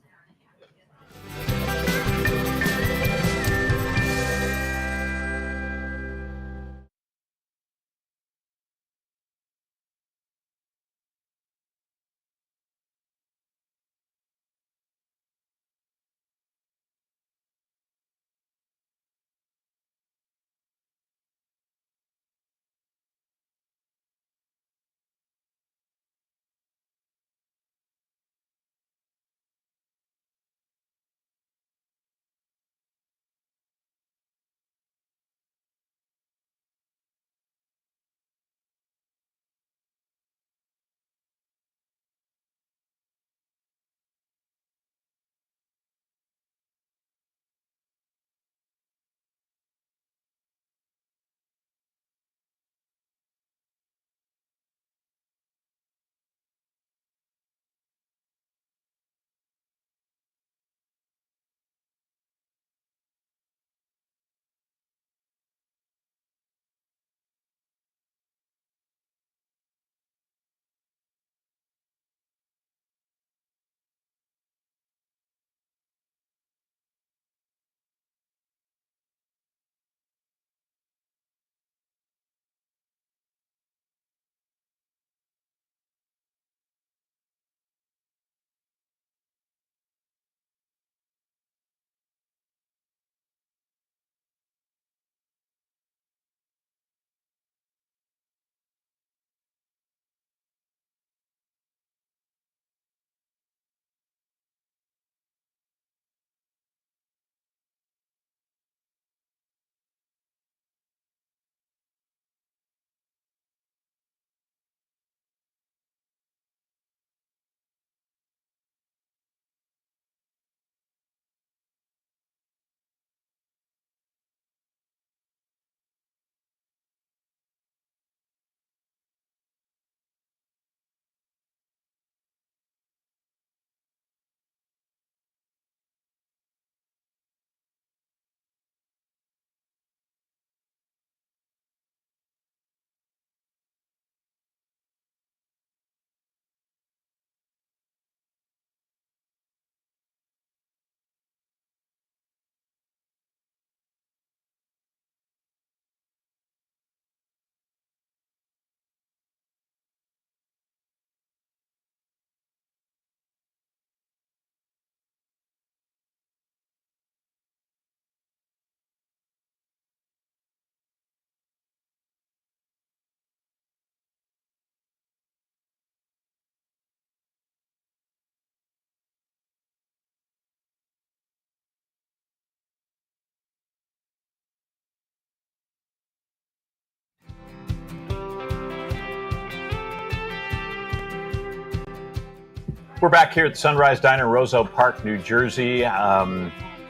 We're back here at the Sunrise Diner in Roselle Park, New Jersey. How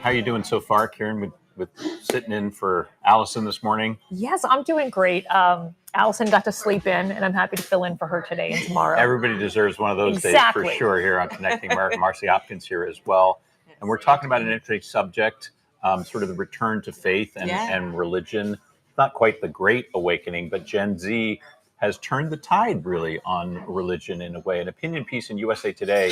are you doing so far, Kieran, with sitting in for Alisyn this morning? Yes, I'm doing great. Alisyn got to sleep in, and I'm happy to fill in for her today and tomorrow. Everybody deserves one of those days for sure here on Connecting America. Marcy Hopkins here as well. And we're talking about an interesting subject, sort of the return to faith and religion. Not quite the Great Awakening, but Gen Z has turned the tide really on religion in a way. An opinion piece in USA Today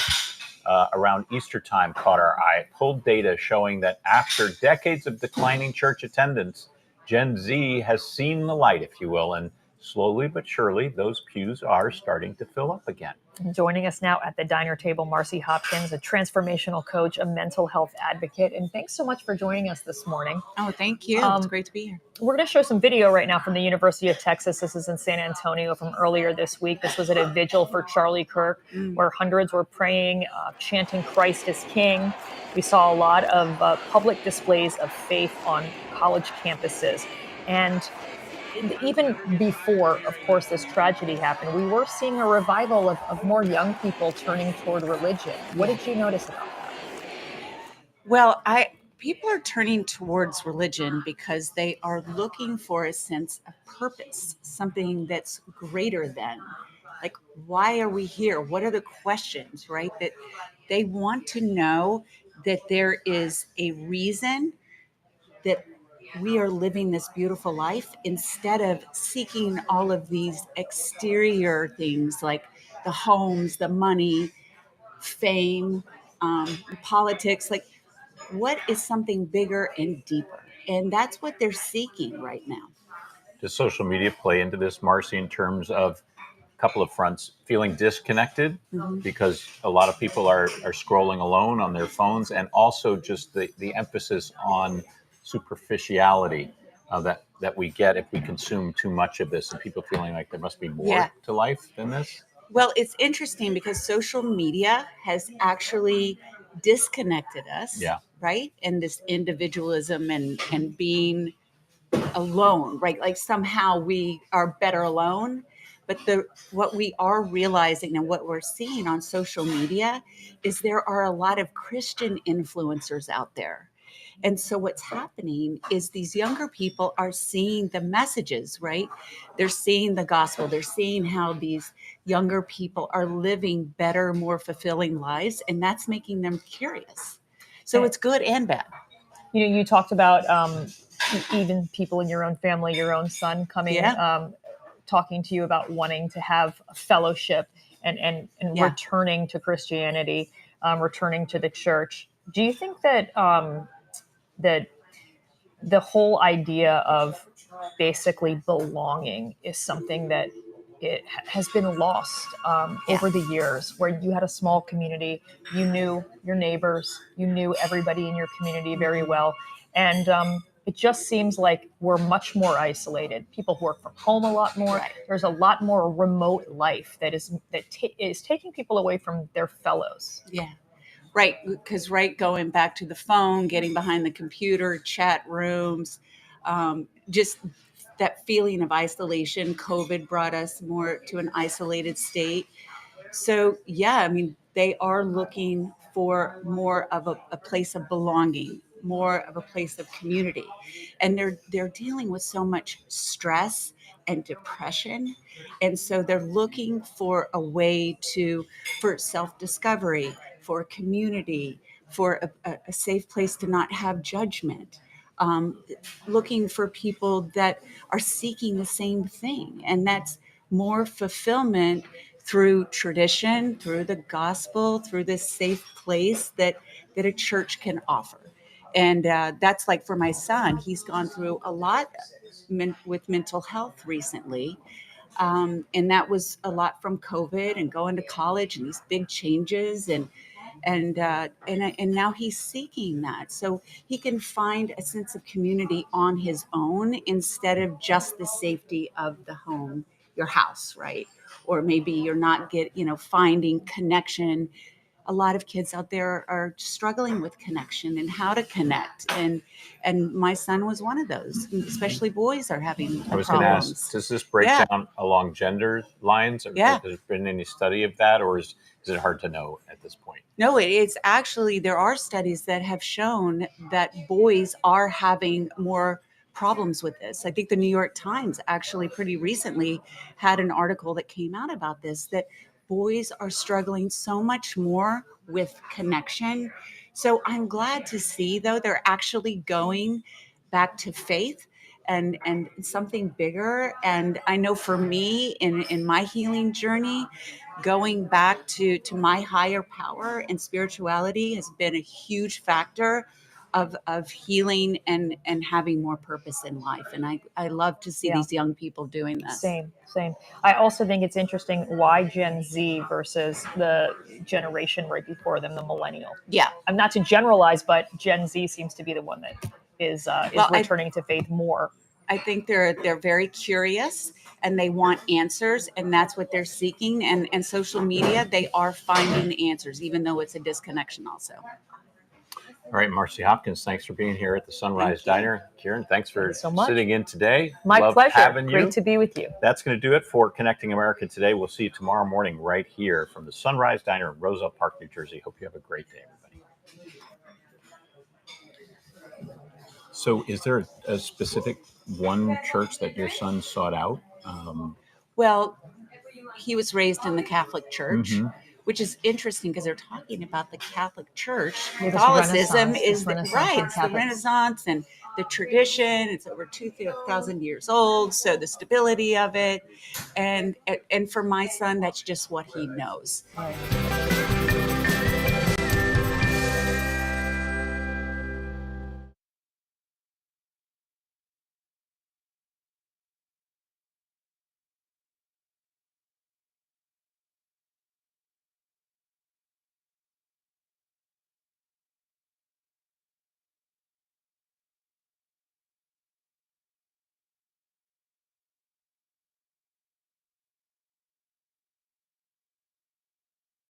around Easter time caught our eye. It pulled data showing that after decades of declining church attendance, Gen Z has seen the light, if you will, and slowly but surely, those pews are starting to fill up again. Joining us now at the diner table, Marcy Hopkins, a transformational coach, a mental health advocate. And thanks so much for joining us this morning. Oh, thank you. It's great to be here. We're going to show some video right now from the University of Texas. This is in San Antonio from earlier this week. This was at a vigil for Charlie Kirk, where hundreds were praying, chanting Christ is King. We saw a lot of public displays of faith on college campuses. And even before, of course, this tragedy happened, we were seeing a revival of more young people turning toward religion. What did you notice about that? Well, people are turning towards religion because they are looking for a sense of purpose, something that's greater than. Like, why are we here? What are the questions, right? That they want to know that there is a reason that we are living this beautiful life instead of seeking all of these exterior things like the homes, the money, fame, politics. Like, what is something bigger and deeper? And that's what they're seeking right now. Does social media play into this, Marcy, in terms of a couple of fronts, feeling disconnected because a lot of people are scrolling alone on their phones, and also just the emphasis on superficiality that we get if we consume too much of this, and people feeling like there must be more to life than this? Well, it's interesting because social media has actually disconnected us, right? And this individualism and being alone, right? Like somehow we are better alone. But what we are realizing and what we're seeing on social media is there are a lot of Christian influencers out there. And so what's happening is these younger people are seeing the messages, right? They're seeing the gospel. They're seeing how these younger people are living better, more fulfilling lives. And that's making them curious. So it's good and bad. You know, you talked about even people in your own family, your own son coming, talking to you about wanting to have a fellowship and returning to Christianity, returning to the church. Do you think that that the whole idea of basically belonging is something that it has been lost over the years, where you had a small community, you knew your neighbors, you knew everybody in your community very well, and it just seems like we're much more isolated. People work from home a lot more. Right. There's a lot more remote life that is taking people away from their fellows. Yeah. Right, because going back to the phone, getting behind the computer, chat rooms, just that feeling of isolation. COVID brought us more to an isolated state. So, yeah, I mean, they are looking for more of a place of belonging, more of a place of community. And they're dealing with so much stress and depression. And so they're looking for a way for self-discovery, for community, for a safe place to not have judgment. Looking for people that are seeking the same thing. And that's more fulfillment through tradition, through the gospel, through this safe place that a church can offer. And that's like for my son, he's gone through a lot with mental health recently. And that was a lot from COVID and going to college and these big changes and now he's seeking that so he can find a sense of community on his own instead of just the safety of the home, your house, right? Or maybe you're not finding connection a lot of kids out there are struggling with connection and how to connect. And my son was one of those, especially boys are having I was going to problems. ask, does this break Yeah. down along gender lines? Or Yeah. has there been any study of that, or is it hard to know at this point? No, it's actually, there are studies that have shown that boys are having more problems with this. I think the New York Times actually pretty recently had an article that came out about this, that boys are struggling so much more with connection. So I'm glad to see, though, they're actually going back to faith and something bigger. And I know for me in my healing journey, going back to my higher power and spirituality has been a huge factor of healing and having more purpose in life. And I love to see these young people doing this. Same. I also think it's interesting why Gen Z versus the generation right before them, the millennial. Yeah. I'm not to generalize, but Gen Z seems to be the one that is Well, returning to faith more. I think they're very curious and they want answers, and that's what they're seeking. And social media, they are finding the answers, even though it's a disconnection also. All right, Marcy Hopkins, thanks for being here at the Sunrise Diner. Kieran, thanks for so much. sitting in today. My Love pleasure. having you. Great to be with you. That's going to do it for Connecting America today. We'll see you tomorrow morning right here from the Sunrise Diner in Roselle Park, New Jersey. Hope you have a great day, everybody. So is there a specific one church that your son sought out? Well, he was raised in the Catholic Church, Mhm. which is interesting because they're talking about the Catholic Church. Yeah, this Catholicism Renaissance, is this Renaissance on right. It's the Catholics. Renaissance and the tradition. It's over 2,000 years old, so the stability of it, and for my son, that's just what he knows. Right.